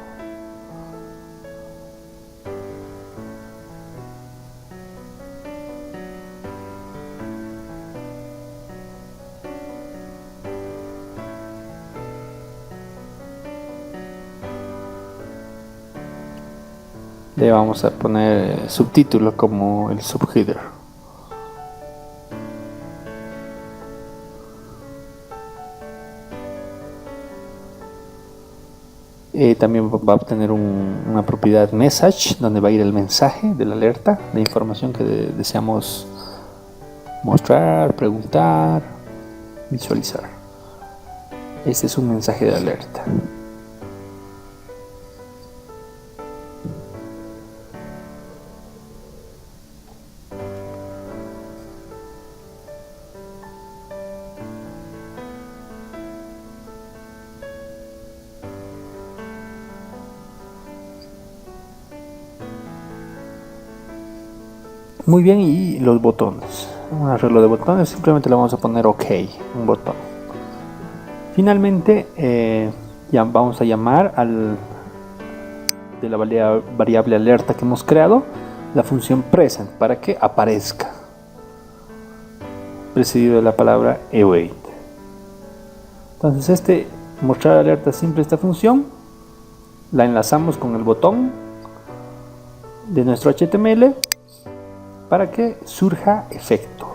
Le vamos a poner subtítulo como el subheader. También va a obtener una propiedad message, donde va a ir el mensaje de la alerta, de información que deseamos mostrar, preguntar, visualizar. Este es un mensaje de alerta. Muy bien, y los botones. Un arreglo de botones, simplemente le vamos a poner OK, un botón. Finalmente, ya vamos a llamar de la variable alerta que hemos creado, la función present, para que aparezca, precedido de la palabra await. Entonces, mostrar alerta simple, esta función, la enlazamos con el botón de nuestro HTML para que surja efecto.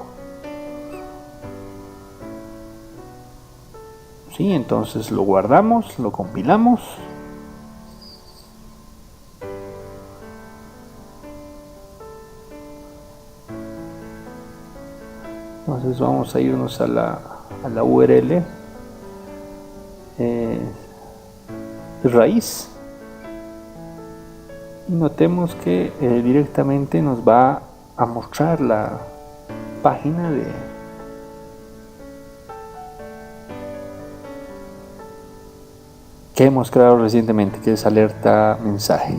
¿Sí? Entonces lo guardamos, lo compilamos. Entonces vamos a irnos a la URL de raíz y notemos que directamente nos va a mostrar la página que hemos creado recientemente, que es alerta mensaje.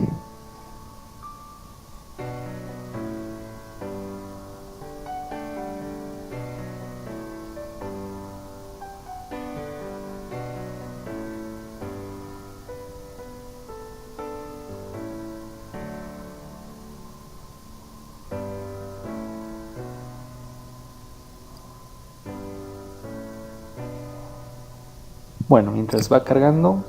Bueno, mientras va cargando,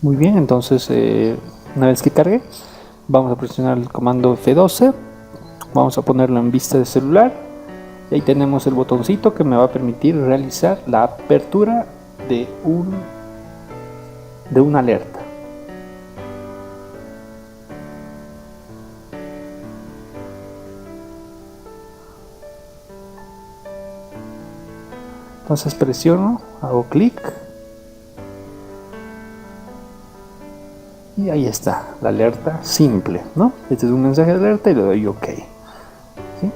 muy bien. Entonces, una vez que cargue, vamos a presionar el comando F12, vamos a ponerlo en vista de celular y ahí tenemos el botoncito que me va a permitir realizar la apertura de una alerta. Entonces presiono, hago clic y ahí está la alerta simple, ¿no? Este es un mensaje de alerta y le doy OK. ¿Sí?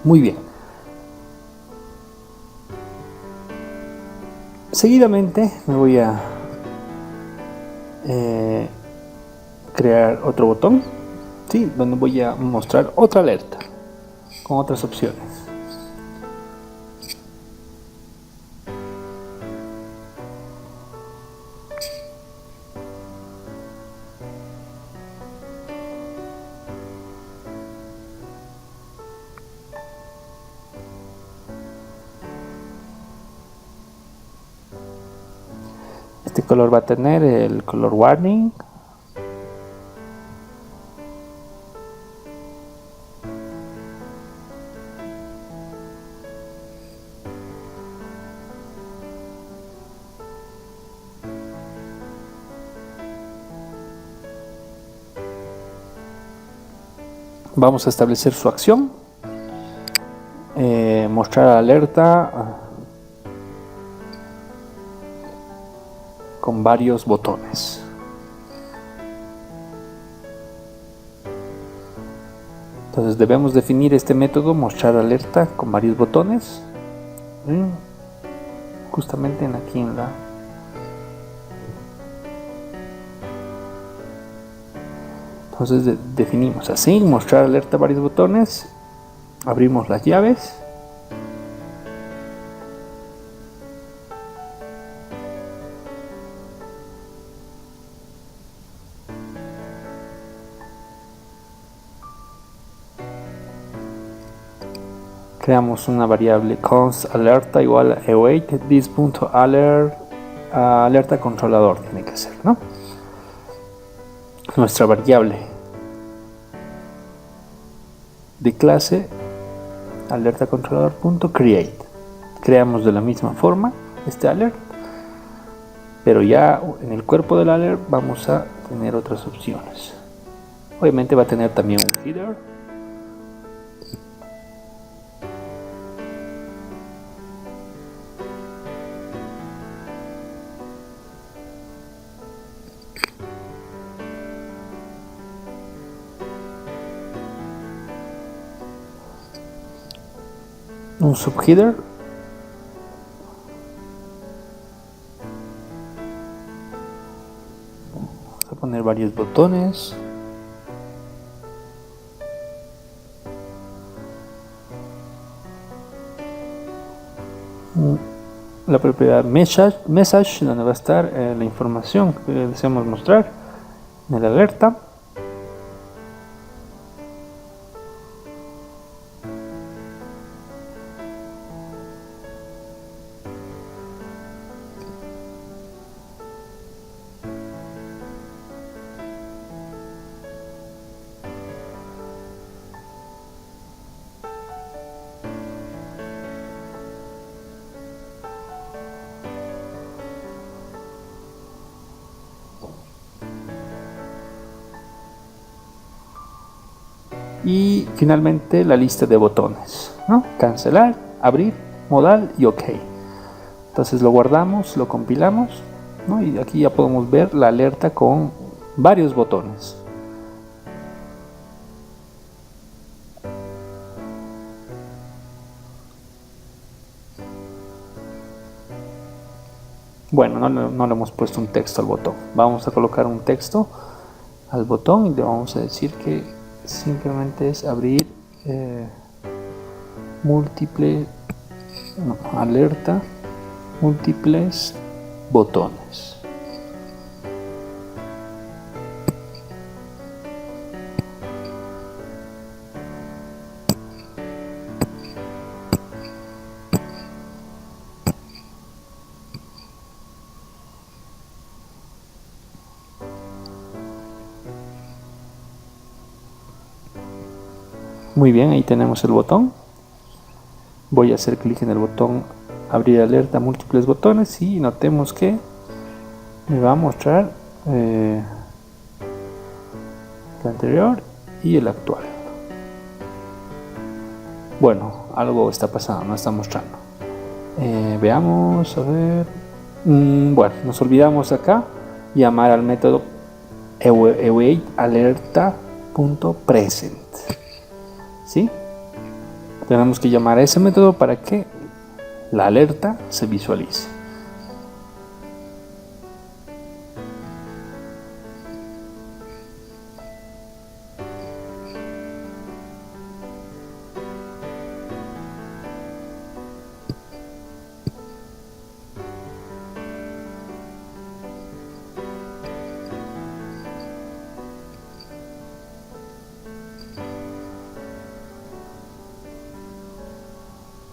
Muy bien. Seguidamente me voy a crear otro botón, ¿sí? Donde voy a mostrar otra alerta con otras opciones. Este color va a tener el color warning. Vamos a establecer su acción, mostrar alerta con varios botones. Entonces debemos definir este método, mostrar alerta con varios botones, justamente aquí en la... Entonces definimos así, mostrar alerta varios botones, abrimos las llaves creamos una variable const alerta igual a await this.alert alerta controlador tiene que ser, ¿no? Nuestra variable de clase alerta controlador.create. Creamos de la misma forma este alert, pero ya en el cuerpo del alert vamos a tener otras opciones. Obviamente va a tener también un header. Un subheader. Vamos a poner varios botones. La propiedad message donde va a estar la información que deseamos mostrar en el alerta. Y finalmente la lista de botones, ¿no? Cancelar, abrir, modal y OK. Entonces lo guardamos, lo compilamos, ¿no? Y aquí ya podemos ver la alerta con varios botones. Bueno, no le hemos puesto un texto al botón. Vamos a colocar un texto al botón y le vamos a decir que simplemente es abrir alerta múltiples botones. Muy bien, ahí tenemos el botón. Voy a hacer clic en el botón abrir alerta múltiples botones y notemos que me va a mostrar el anterior y el actual. Bueno, algo está pasando, no está mostrando. Veamos, a ver. Bueno, nos olvidamos acá llamar al método await_alerta.present. ¿Sí? Tenemos que llamar a ese método para que la alerta se visualice.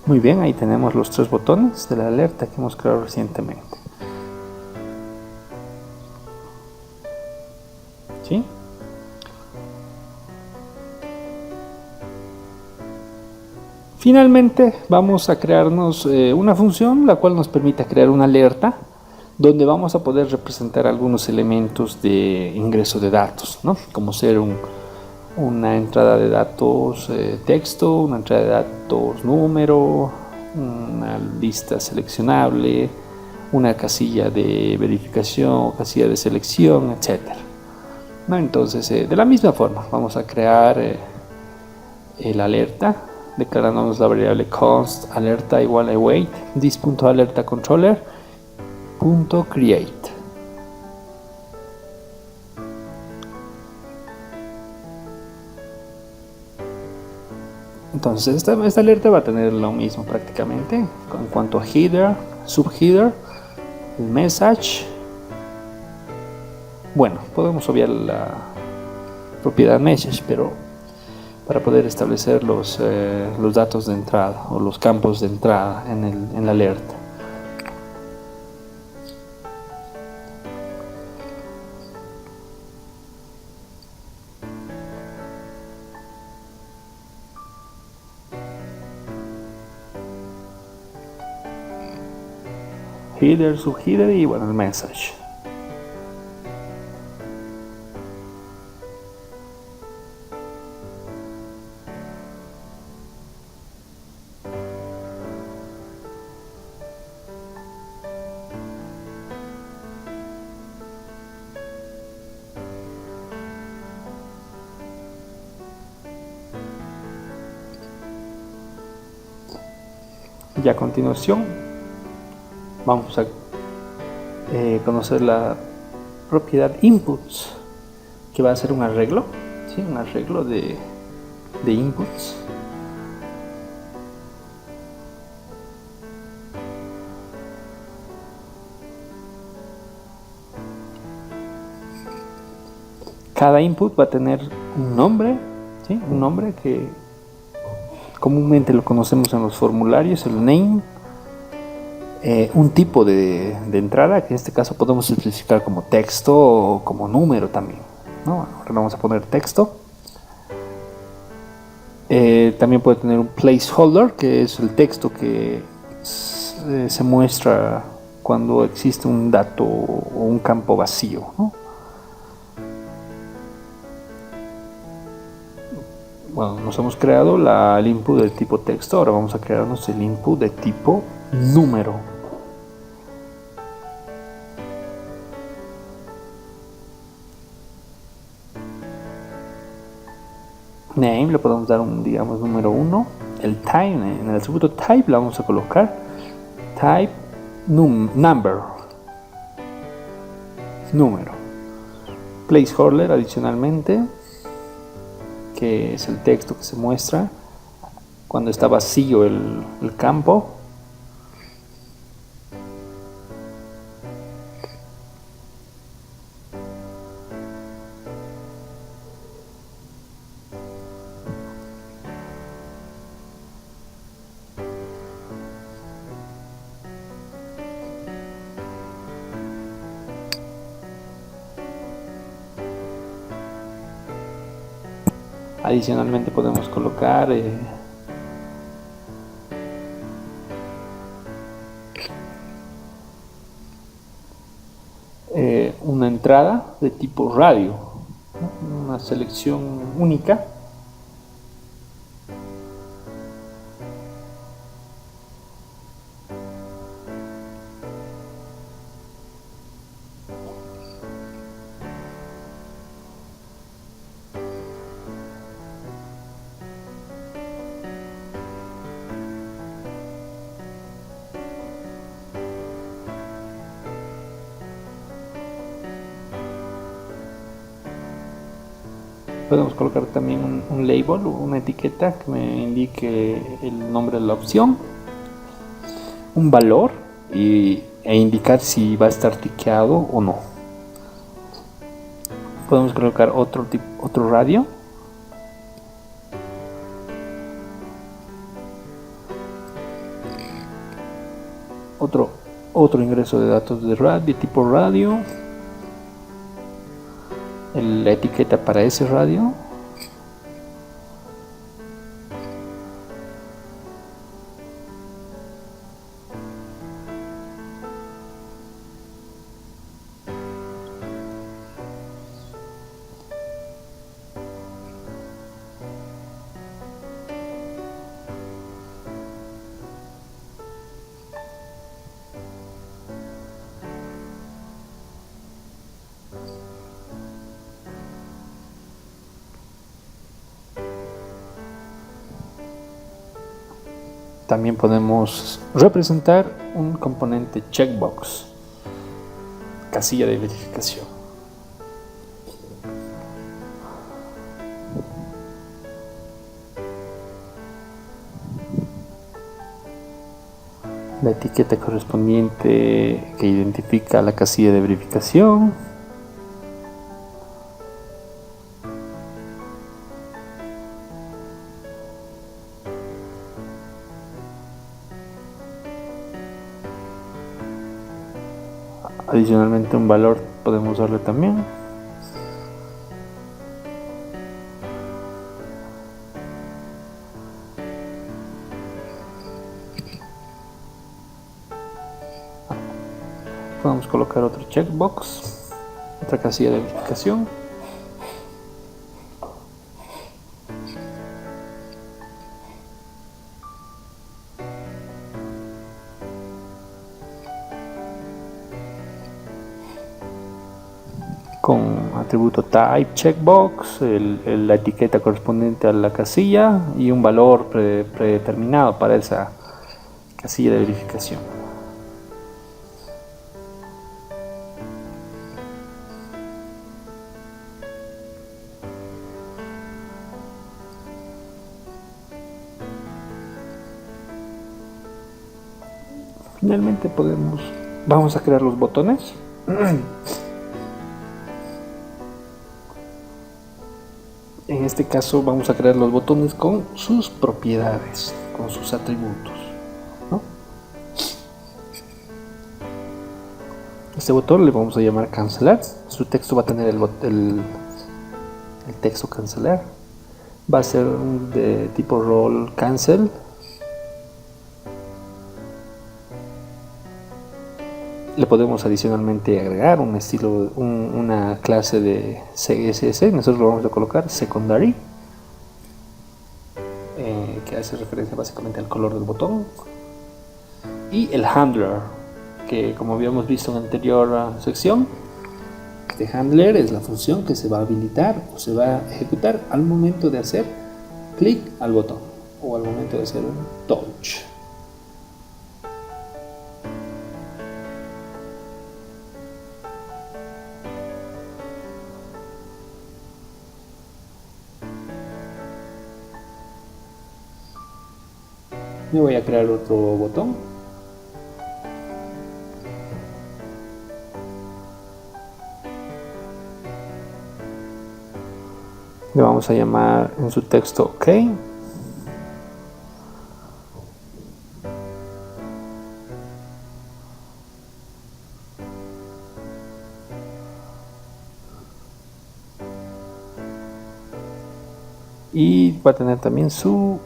Muy bien, ahí tenemos los tres botones de la alerta que hemos creado recientemente. ¿Sí? Finalmente vamos a crearnos una función la cual nos permite crear una alerta donde vamos a poder representar algunos elementos de ingreso de datos, ¿no? Como ser una entrada de datos texto, una entrada de datos número, una lista seleccionable, una casilla de verificación, casilla de selección, etc. ¿No? Entonces, de la misma forma, vamos a crear el alerta, declarándonos la variable const alerta igual a await this.alertacontroller.create. Entonces esta alerta va a tener lo mismo prácticamente en cuanto a header, subheader, el message. Bueno, podemos obviar la propiedad message, pero para poder establecer los datos de entrada o los campos de entrada en la alerta. Header, subheader y bueno, el message. Y a continuación vamos a conocer la propiedad inputs, que va a ser un arreglo, ¿sí? Un arreglo de inputs. Cada input va a tener un nombre, ¿sí? Un nombre que comúnmente lo conocemos en los formularios, el name, un tipo de entrada, que en este caso podemos especificar como texto o como número también, ¿no? Ahora vamos a poner texto. También puede tener un placeholder, que es el texto que se muestra cuando existe un dato o un campo vacío, ¿no? Bueno, nos hemos creado el input de tipo texto, ahora vamos a crearnos el input de tipo número. Name le podemos dar digamos, número 1. El type, en el atributo type le vamos a colocar type number, número. Placeholder adicionalmente, que es el texto que se muestra cuando está vacío el campo. Adicionalmente podemos colocar una entrada de tipo radio, ¿no? Una selección única. Podemos colocar también un label o una etiqueta que me indique el nombre de la opción, un valor e indicar si va a estar tiqueado o no. Podemos colocar otro radio, otro ingreso de datos de tipo radio, la etiqueta para ese radio, también podemos representar un componente checkbox, casilla de verificación. La etiqueta correspondiente que identifica la casilla de verificación. Adicionalmente un valor podemos darle también. Podemos colocar otro checkbox, otra casilla de verificación. Con atributo type checkbox, la etiqueta correspondiente a la casilla y un valor predeterminado para esa casilla de verificación. Finalmente vamos a crear los botones. En este caso vamos a crear los botones con sus propiedades, con sus atributos, ¿no? Este botón le vamos a llamar cancelar. Su texto va a tener el texto cancelar. Va a ser de tipo role cancel. Le podemos adicionalmente agregar un estilo, una clase de CSS. Nosotros lo vamos a colocar secondary, que hace referencia básicamente al color del botón. Y el handler, que como habíamos visto en la anterior sección, este handler es la función que se va a habilitar o se va a ejecutar al momento de hacer clic al botón o al momento de hacer un touch. Me voy a crear otro botón. Le vamos a llamar en su texto OK. Y va a tener también su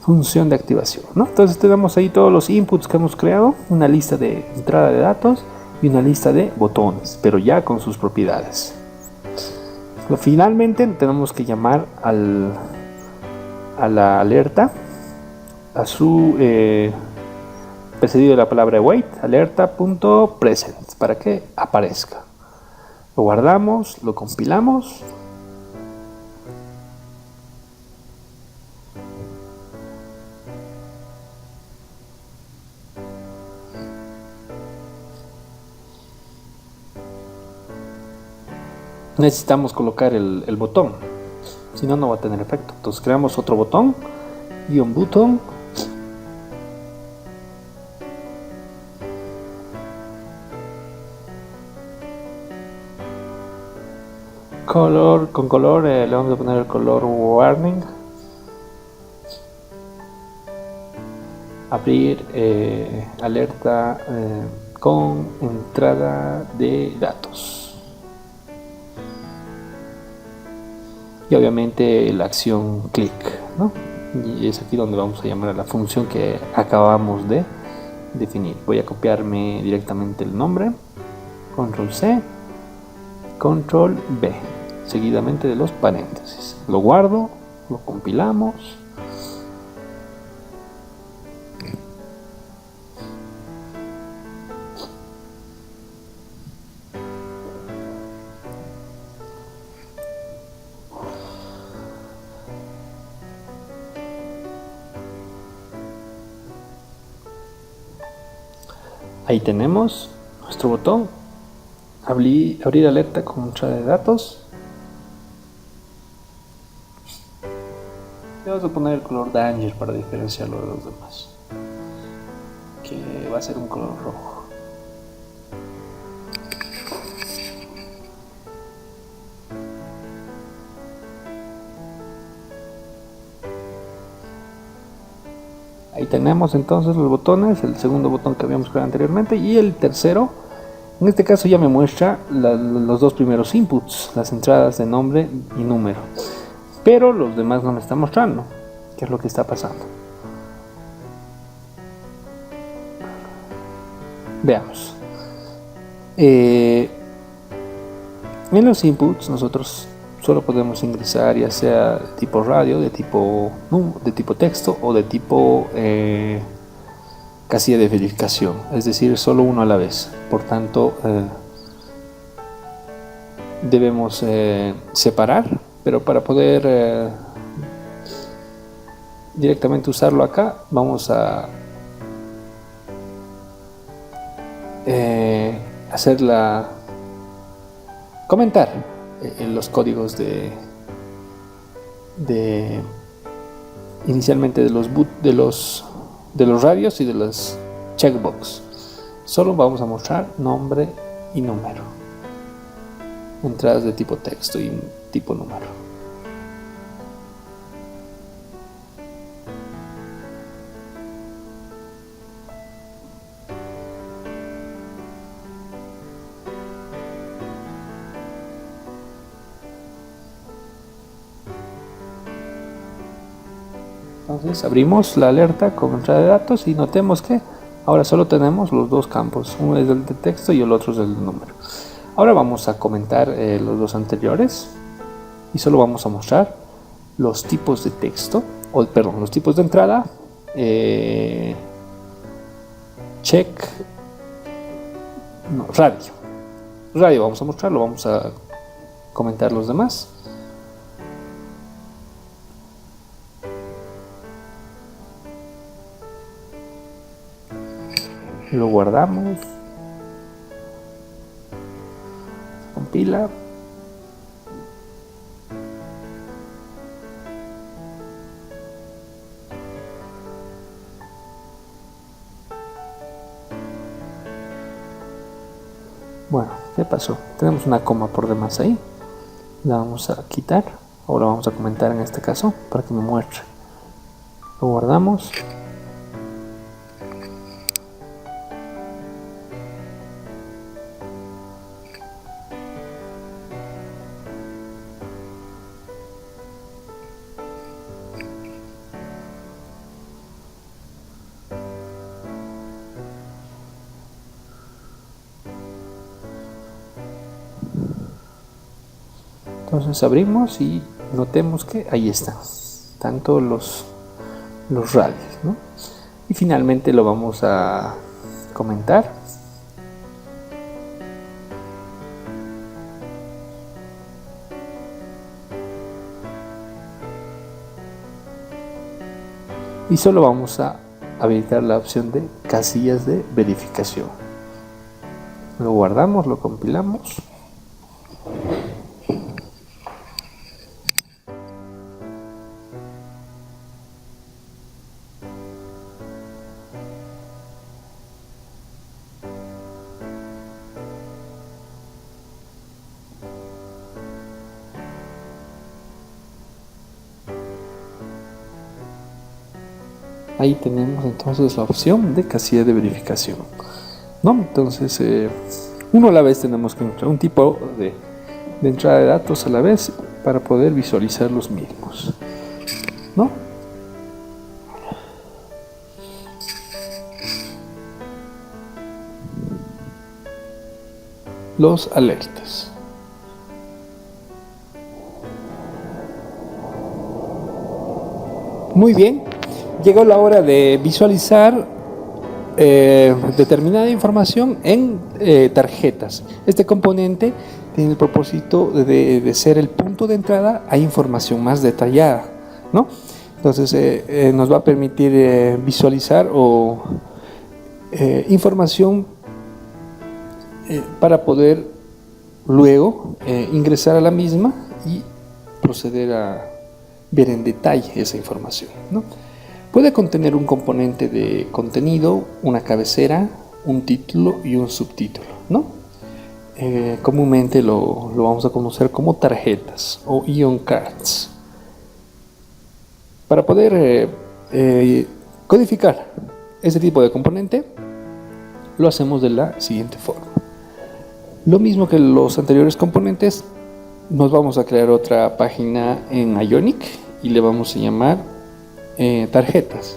función de activación, ¿no? Entonces tenemos ahí todos los inputs que hemos creado, una lista de entrada de datos y una lista de botones, pero ya con sus propiedades. Finalmente tenemos que llamar a la alerta, a su precedido de la palabra wait, alerta.present, para que aparezca. Lo guardamos, lo compilamos. Necesitamos colocar el botón, si no, no va a tener efecto. Entonces creamos otro botón y un botón. Con color le vamos a poner el color warning. Abrir alerta con entrada de datos. Y obviamente la acción clic, ¿no? Y es aquí donde vamos a llamar a la función que acabamos de definir. Voy a copiarme directamente el nombre, control C, control B, seguidamente de los paréntesis. Lo guardo, lo compilamos. Ahí tenemos nuestro botón, abrir alerta con entrada de datos. Le vamos a poner el color danger para diferenciarlo de los demás, que va a ser un color rojo. Ahí tenemos entonces los botones, el segundo botón que habíamos creado anteriormente y el tercero. En este caso ya me muestra los dos primeros inputs, las entradas de nombre y número, pero los demás no me están mostrando qué es lo que está pasando. Veamos. En los inputs nosotros solo podemos ingresar ya sea de tipo radio, de tipo texto o de tipo casilla de verificación, es decir, solo uno a la vez. Por tanto, debemos separar, pero para poder directamente usarlo acá, vamos a comentar los códigos inicialmente de los radios y de las checkbox. Solo vamos a mostrar nombre y número, entradas de tipo texto y tipo número. Entonces abrimos la alerta con entrada de datos y notemos que ahora solo tenemos los dos campos, uno es el de texto y el otro es el de número. Ahora vamos a comentar los dos anteriores y solo vamos a mostrar los tipos de texto, los tipos de entrada, radio vamos a mostrarlo, vamos a comentar los demás. Lo guardamos, compila, bueno, ¿qué pasó? Tenemos una coma por demás ahí, la vamos a quitar, ahora vamos a comentar en este caso para que me muestre. Lo guardamos. Entonces abrimos y notemos que ahí están, tanto los radios, ¿no? Y finalmente lo vamos a comentar. Y solo vamos a habilitar la opción de casillas de verificación. Lo guardamos, lo compilamos. Ahí tenemos entonces la opción de casilla de verificación, ¿no? Entonces uno a la vez tenemos que encontrar un tipo de entrada de datos a la vez para poder visualizar los mismos, ¿no? Los alertas. Muy bien. Llegó la hora de visualizar determinada información en tarjetas. Este componente tiene el propósito de ser el punto de entrada a información más detallada, ¿no? Entonces nos va a permitir visualizar información para poder luego ingresar a la misma y proceder a ver en detalle esa información, ¿no? Puede contener un componente de contenido, una cabecera, un título y un subtítulo, ¿no? Comúnmente lo vamos a conocer como tarjetas o ion cards. Para poder codificar este tipo de componente lo hacemos de la siguiente forma. Lo mismo que los anteriores componentes, nos vamos a crear otra página en Ionic y le vamos a llamar tarjetas.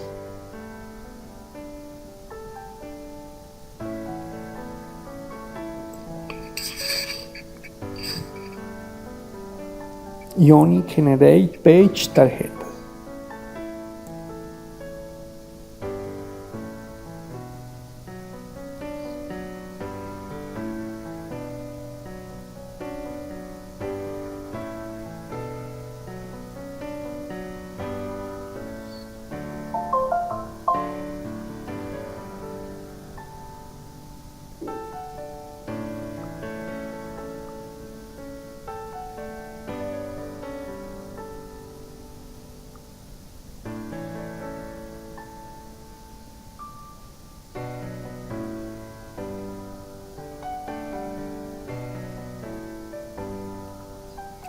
Ionic Generate Page Tarjetas.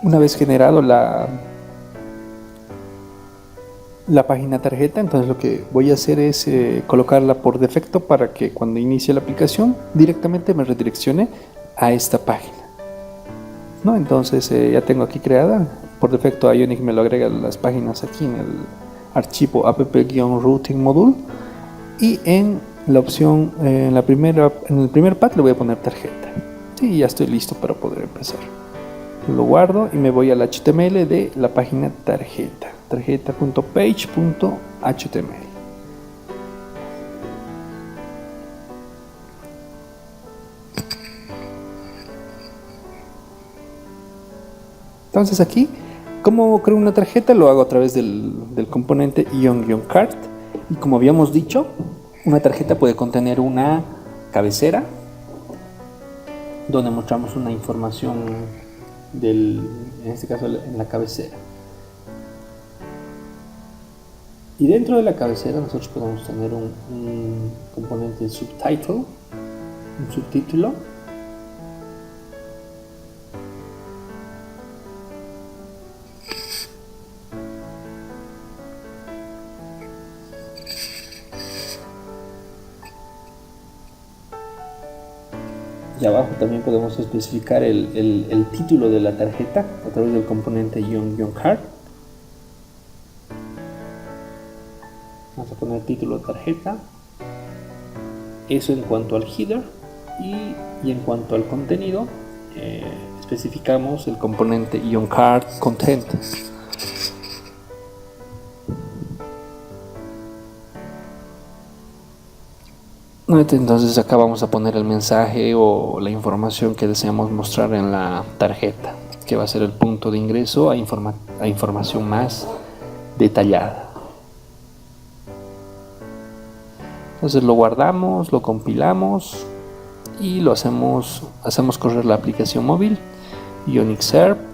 Una vez generado la página tarjeta, entonces lo que voy a hacer es colocarla por defecto para que cuando inicie la aplicación directamente me redireccione a esta página, ¿no? Entonces ya tengo aquí creada, por defecto Ionic me lo agrega las páginas aquí en el archivo app-routing module, y en la opción, en el primer path le voy a poner tarjeta. Sí, ya estoy listo para poder empezar. Lo guardo y me voy al HTML de la página tarjeta, tarjeta.page.html. Entonces aquí, ¿cómo creo una tarjeta? Lo hago a través del componente ion-cart, y como habíamos dicho, una tarjeta puede contener una cabecera donde mostramos una información en este caso en la cabecera, y dentro de la cabecera nosotros podemos tener un componente subtitle, un subtítulo, y abajo también podemos especificar el título de la tarjeta a través del componente ion-cart. Vamos a poner título de tarjeta, eso en cuanto al header, y en cuanto al contenido especificamos el componente ion-cart content. Entonces acá vamos a poner el mensaje o la información que deseamos mostrar en la tarjeta, que va a ser el punto de ingreso a información más detallada. Entonces lo guardamos, lo compilamos y lo hacemos correr la aplicación móvil Ionic Serve.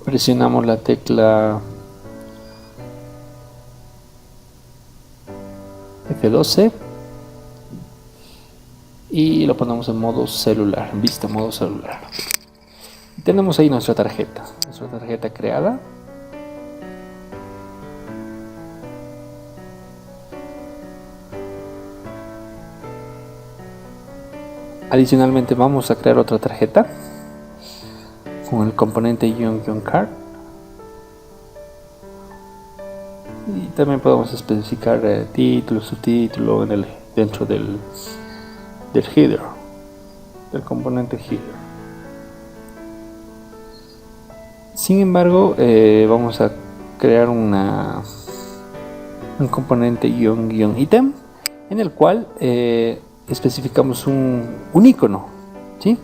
Presionamos la tecla F12 y lo ponemos en modo celular, vista modo celular. Y tenemos ahí nuestra tarjeta creada. Adicionalmente vamos a crear otra tarjeta con el componente ion-cart, y también podemos especificar título, subtítulo dentro del header, del componente header. Sin embargo, vamos a crear un componente ion-item en el cual especificamos un icono, ¿sí?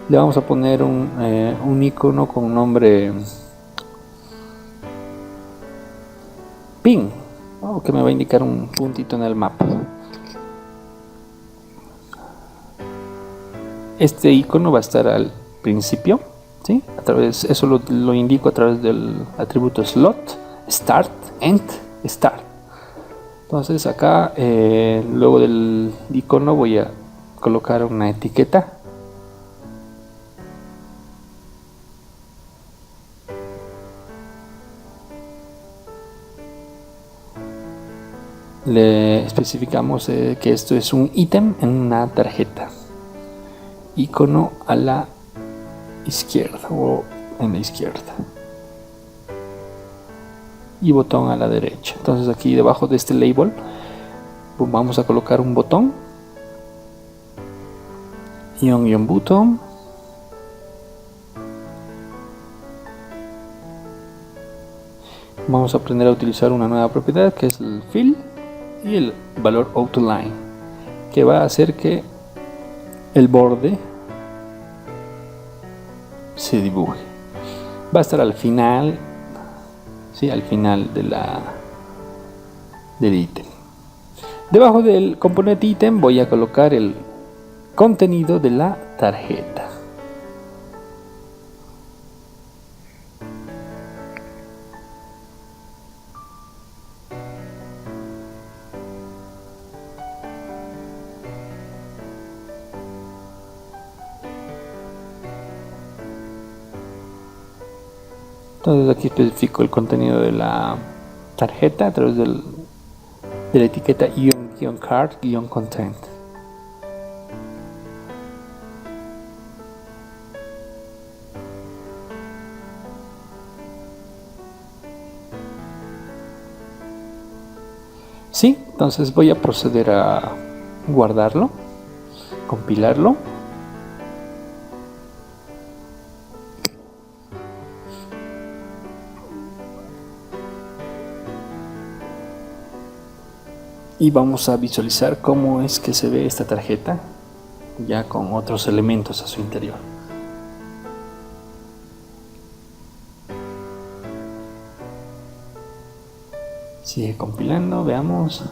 Le vamos a poner un icono con nombre pin, ¿no? Que me va a indicar un puntito en el mapa. Este icono va a estar al principio ¿sí? Eso lo indico a través del atributo slot, start, end, start. Entonces acá, luego del icono, voy a colocar una etiqueta. Le especificamos que esto es un ítem en una tarjeta. Icono a la izquierda o en la izquierda. Y botón a la derecha. Entonces aquí debajo de este label vamos a colocar un botón. Button. Vamos a aprender a utilizar una nueva propiedad que es el fill y el valor outline, que va a hacer que el borde se dibuje. Va a estar al final, ¿sí? Al final del ítem. Debajo del componente ítem voy a colocar el contenido de la tarjeta. Entonces aquí especifico el contenido de la tarjeta a través de la etiqueta -card-content. Sí, entonces voy a proceder a guardarlo, compilarlo. Y vamos a visualizar cómo es que se ve esta tarjeta ya con otros elementos a su interior. Sigue compilando, veamos.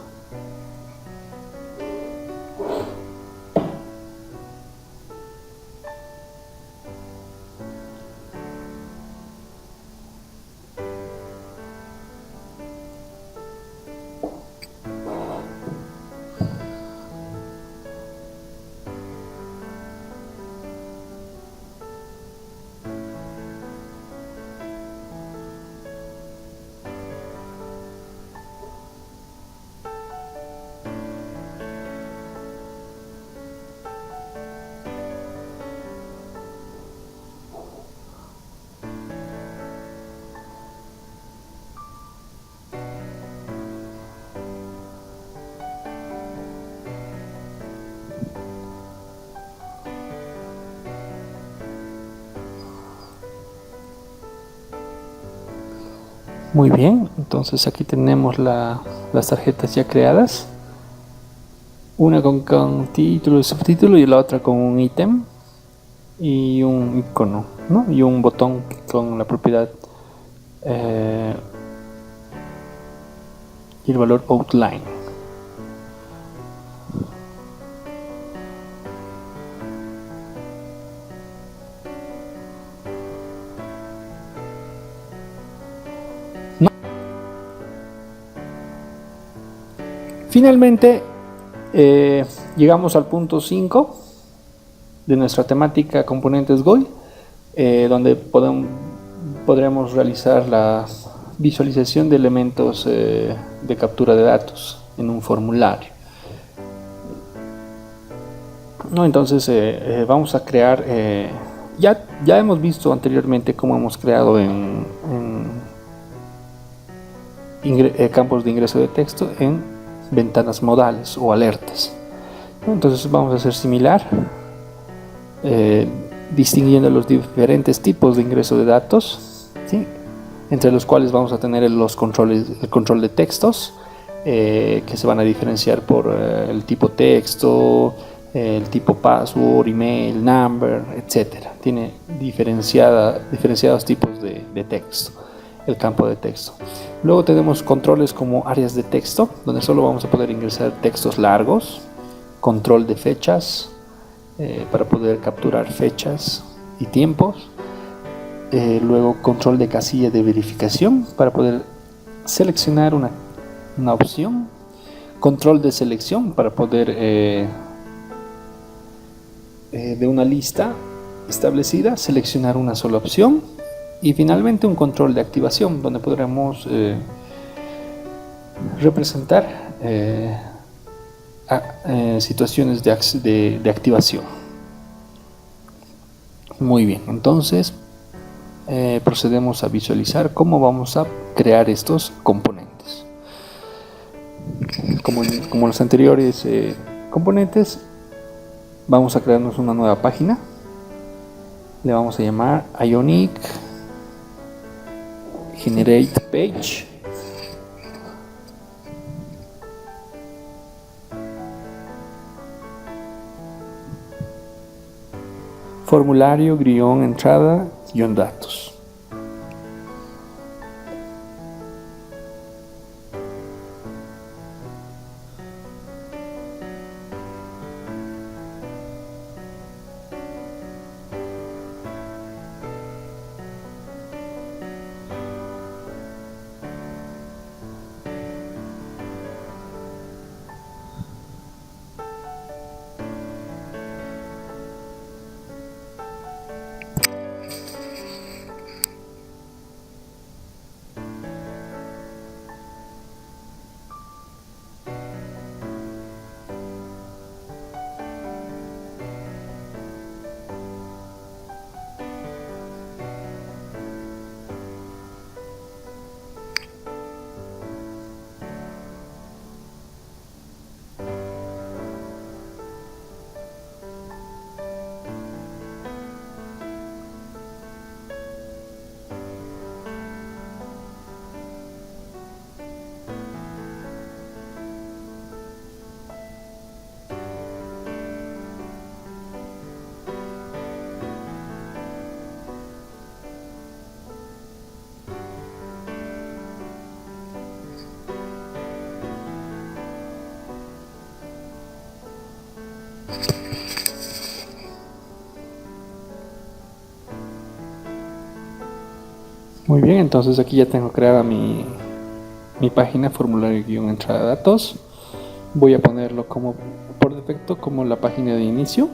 Muy bien, entonces aquí tenemos las tarjetas ya creadas. Una con título y subtítulo y la otra con un ítem y un icono, ¿no? Y un botón con la propiedad y el valor outline. Finalmente llegamos al punto 5 de nuestra temática componentes GUI, donde podremos realizar la visualización de elementos de captura de datos en un formulario. ¿No? Entonces vamos a crear, ya hemos visto anteriormente cómo hemos creado en campos de ingreso de texto en ventanas modales o alertas. Entonces vamos a hacer similar, distinguiendo los diferentes tipos de ingreso de datos, ¿sí? Entre los cuales vamos a tener el control de textos, que se van a diferenciar por el tipo texto, el tipo password, email, number, etc. Tiene diferenciados tipos de texto, el campo de texto. Luego tenemos controles como áreas de texto, donde solo vamos a poder ingresar textos largos, control de fechas, para poder capturar fechas y tiempos, luego control de casilla de verificación para poder seleccionar una opción, control de selección para poder de una lista establecida seleccionar una sola opción, y finalmente un control de activación donde podremos representar situaciones de activación. Muy bien, entonces procedemos a visualizar cómo vamos a crear estos componentes. Como los anteriores componentes, vamos a crearnos una nueva página. Le vamos a llamar Ionic Generate Page. Formulario, entrada, datos. Muy bien, entonces aquí ya tengo creada mi página, formulario entrada de datos. Voy a ponerlo como por defecto como la página de inicio.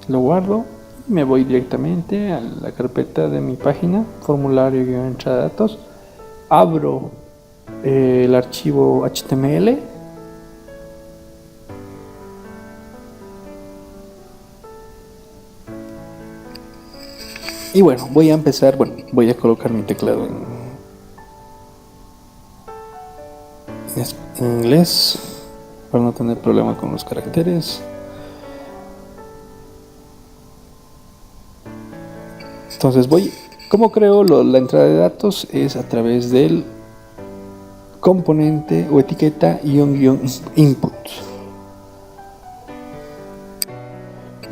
Lo guardo y me voy directamente a la carpeta de mi página, formulario entrada de datos. Abro el archivo HTML. Y bueno, voy a colocar mi teclado en inglés para no tener problema con los caracteres. Entonces ¿cómo creo la entrada de datos? Es a través del componente o etiqueta -input.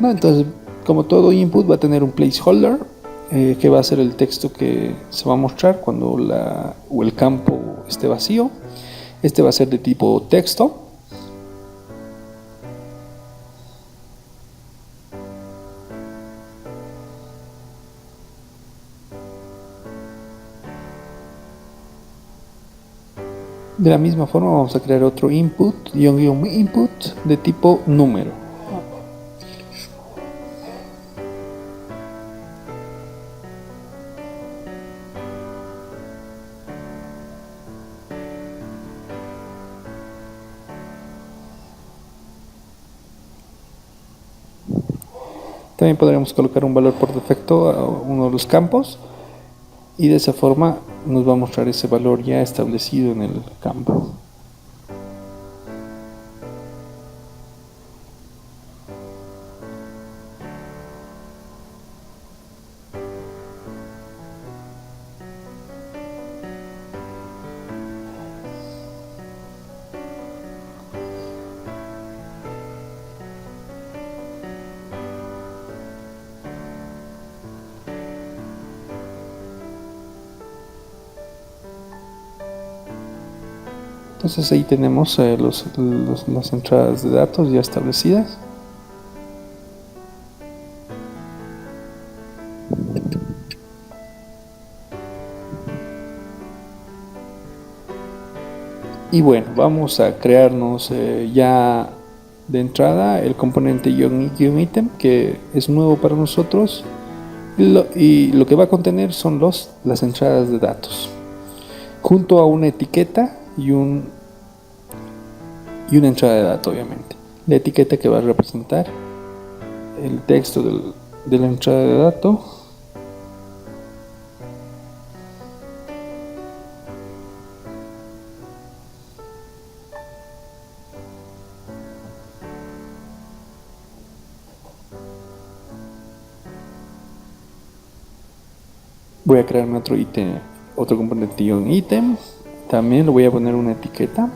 Entonces, como todo input va a tener un placeholder que va a ser el texto que se va a mostrar cuando el campo esté vacío. Este va a ser de tipo texto. De la misma forma vamos a crear otro input, input de tipo número. También podríamos colocar un valor por defecto a uno de los campos y de esa forma nos va a mostrar ese valor ya establecido en el campo. Entonces ahí tenemos las entradas de datos ya establecidas. Y bueno, vamos a crearnos ya de entrada el componente item, que es nuevo para nosotros, y lo que va a contener son las entradas de datos, junto a una etiqueta y una entrada de datos, obviamente. La etiqueta que va a representar el texto de la entrada de datos. Voy a crear otro ítem, otro componente ítem. También le voy a poner una etiqueta.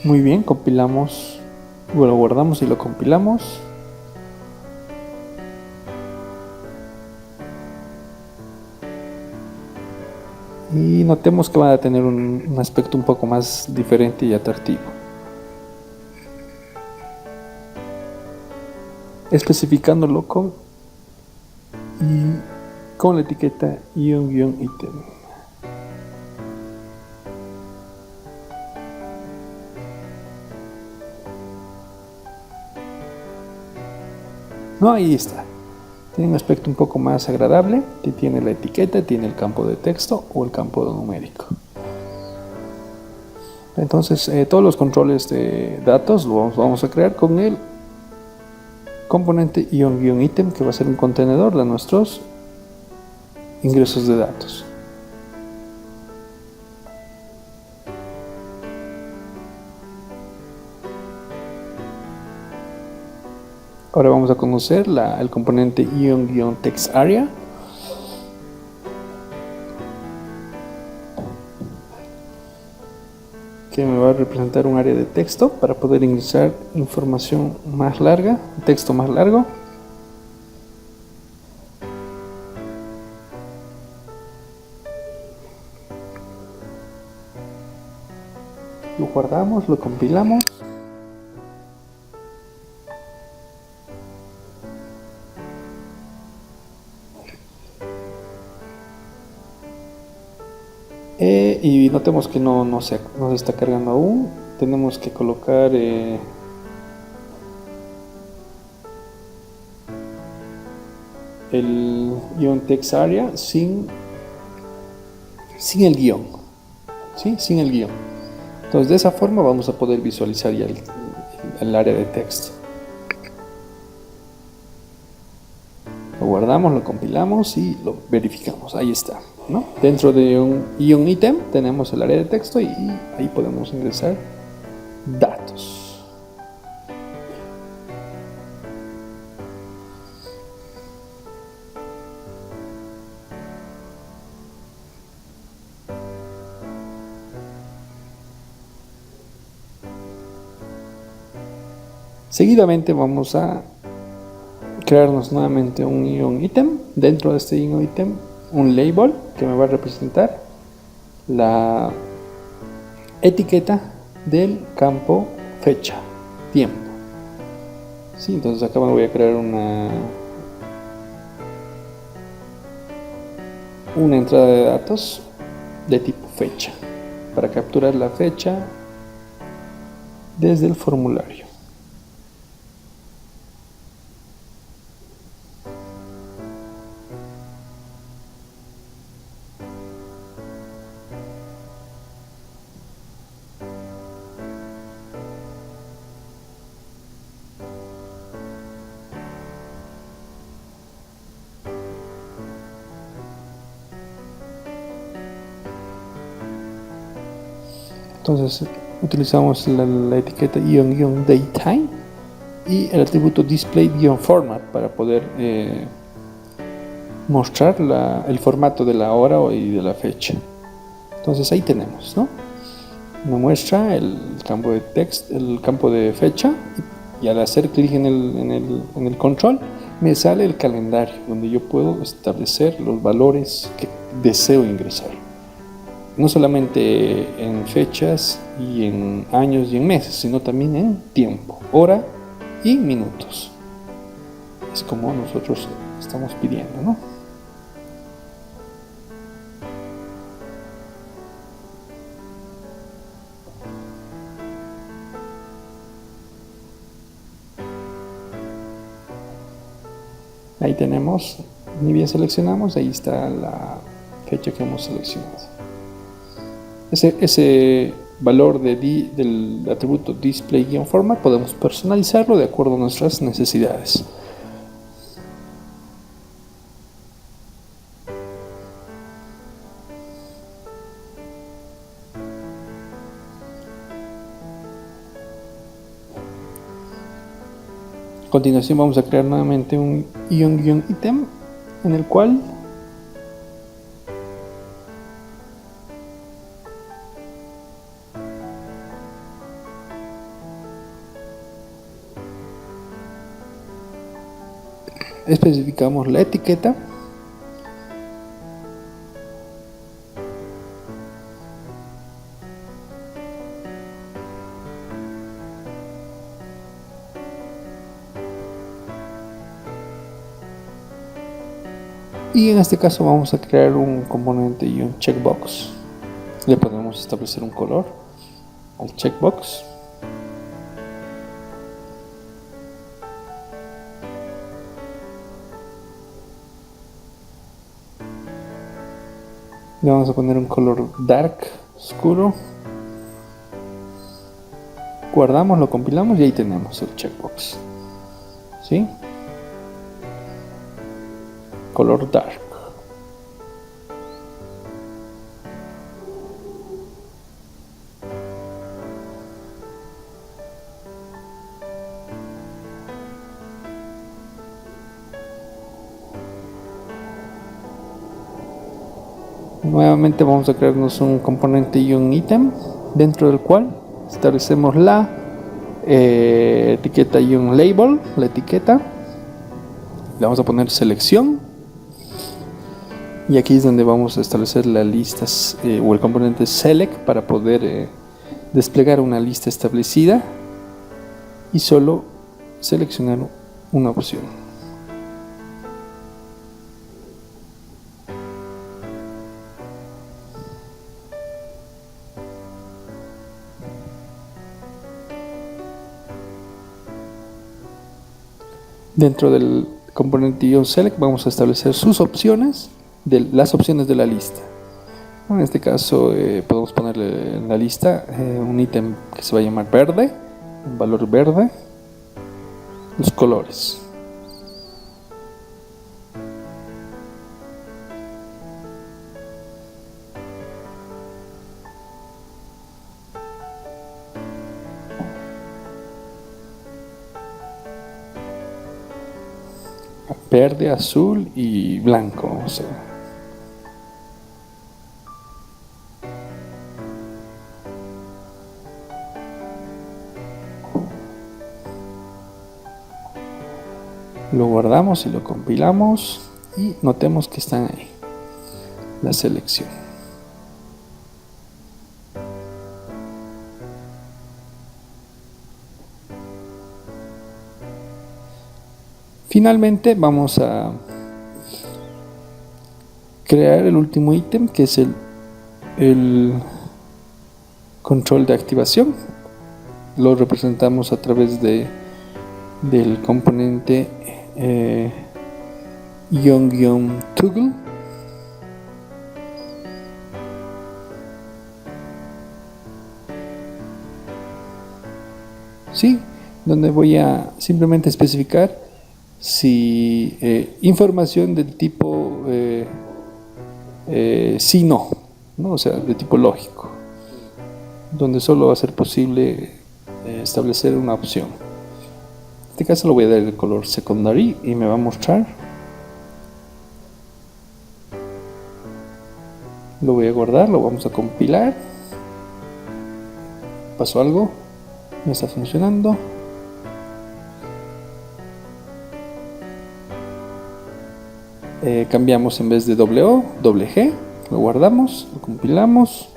Muy bien, compilamos, lo guardamos y lo compilamos. Y notemos que va a tener un aspecto un poco más diferente y atractivo. Especificándolo con la etiqueta item. No, ahí está. Tiene un aspecto un poco más agradable, que tiene la etiqueta, tiene el campo de texto o el campo numérico. Entonces, todos los controles de datos los vamos a crear con el componente item, que va a ser un contenedor de nuestros ingresos de datos. Ahora vamos a conocer el componente text_area, que me va a representar un área de texto para poder ingresar información más larga, texto más largo. Lo guardamos, lo compilamos. Y notemos que no se está cargando aún. Tenemos que colocar el text_area sin el guión, ¿sí? Sin el guión. Entonces, de esa forma vamos a poder visualizar ya el área de texto. Lo guardamos, lo compilamos y lo verificamos. Ahí está, ¿no? Dentro de un item tenemos el área de texto y ahí podemos ingresar datos. Seguidamente vamos a crearnos nuevamente un item. Dentro de este item, un label que me va a representar la etiqueta del campo fecha, tiempo. ¿Sí? Entonces acá me voy a crear una entrada de datos de tipo fecha para capturar la fecha desde el formulario. Entonces utilizamos la etiqueta -daytime y el atributo display-format para poder mostrar el formato de la hora y de la fecha. Entonces ahí tenemos, ¿no? Me muestra el campo de texto, el campo de fecha, y al hacer clic en el control me sale el calendario donde yo puedo establecer los valores que deseo ingresar. No solamente en fechas y en años y en meses, sino también en tiempo, hora y minutos. Es como nosotros estamos pidiendo, ¿no? Ahí tenemos, ni bien seleccionamos, ahí está la fecha que hemos seleccionado. Ese valor del atributo display-format podemos personalizarlo de acuerdo a nuestras necesidades. A continuación vamos a crear nuevamente un ion-item en el cual especificamos la etiqueta y en este caso vamos a crear un componente y un checkbox. Le podemos establecer un color al checkbox. Le vamos a poner un color dark, oscuro. Guardamos, lo compilamos y ahí tenemos el checkbox. ¿Sí? Color dark. Nuevamente vamos a crearnos un componente y un ítem dentro del cual establecemos la etiqueta y un label, la etiqueta. Le vamos a poner selección y aquí es donde vamos a establecer las listas o el componente select para poder desplegar una lista establecida y solo seleccionar una opción. Dentro del componente IonSelect vamos a establecer sus opciones, las opciones de la lista. En este caso podemos ponerle en la lista un ítem que se va a llamar verde, un valor verde, los colores. Verde, azul y blanco. O sea, lo guardamos y lo compilamos y notemos que están ahí la selección. Finalmente vamos a crear el último ítem, que es el control de activación. Lo representamos a través del componente ion-toggle. Sí, donde voy a simplemente especificar si información del tipo sí, no, o sea, de tipo lógico, donde solo va a ser posible establecer una opción. En este caso lo voy a dar el color secondary y me va a mostrar Lo voy a guardar, lo vamos a compilar. ¿Pasó algo? ¿Me está funcionando? Cambiamos en vez de O, G. Lo guardamos, lo compilamos.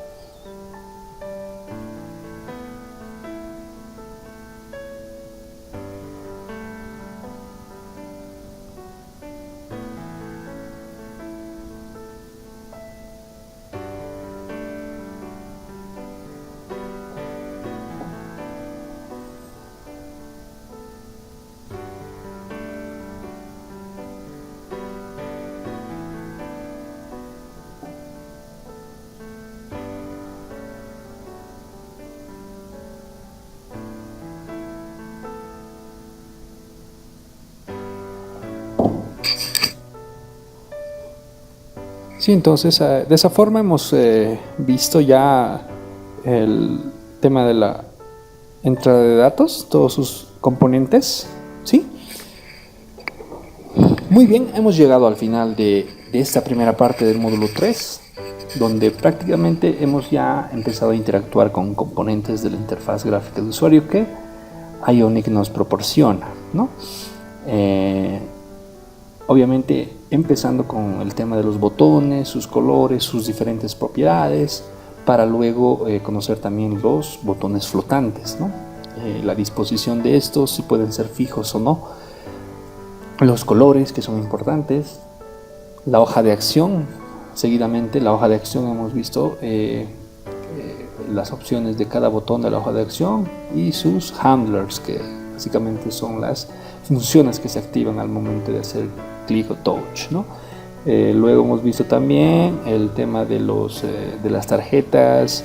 Sí, entonces de esa forma hemos visto ya el tema de la entrada de datos, todos sus componentes, ¿sí? Muy bien, hemos llegado al final de esta primera parte del módulo 3, donde prácticamente hemos ya empezado a interactuar con componentes de la interfaz gráfica de usuario que Ionic nos proporciona, ¿no? Obviamente empezando con el tema de los botones, sus colores, sus diferentes propiedades, para luego conocer también los botones flotantes, ¿no? La disposición de estos, si pueden ser fijos o no, los colores que son importantes, la hoja de acción. Seguidamente la hoja de acción hemos visto las opciones de cada botón de la hoja de acción y sus handlers, que básicamente son las funciones que se activan al momento de hacer clic o touch, ¿no? Luego hemos visto también el tema de las tarjetas,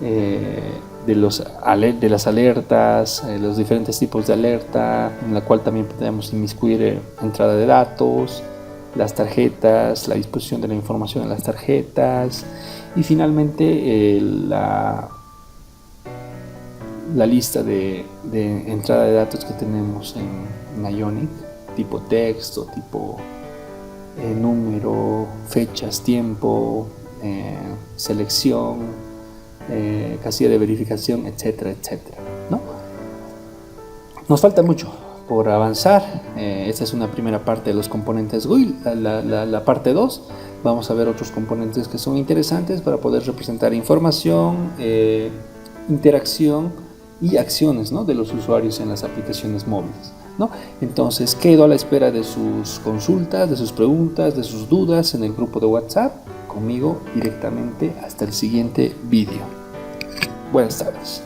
de las alertas, los diferentes tipos de alerta, en la cual también podemos inmiscuir entrada de datos, las tarjetas, la disposición de la información en las tarjetas y finalmente la lista de entrada de datos que tenemos en Ionic, tipo texto, tipo número, fechas, tiempo, selección, casilla de verificación, etcétera, etcétera, ¿no? Nos falta mucho por avanzar. Esta es una primera parte de los componentes GUI. La parte 2 vamos a ver otros componentes que son interesantes para poder representar información, interacción y acciones, ¿no?, de los usuarios en las aplicaciones móviles, ¿no? Entonces quedo a la espera de sus consultas, de sus preguntas, de sus dudas en el grupo de WhatsApp conmigo directamente. Hasta el siguiente vídeo. Buenas tardes.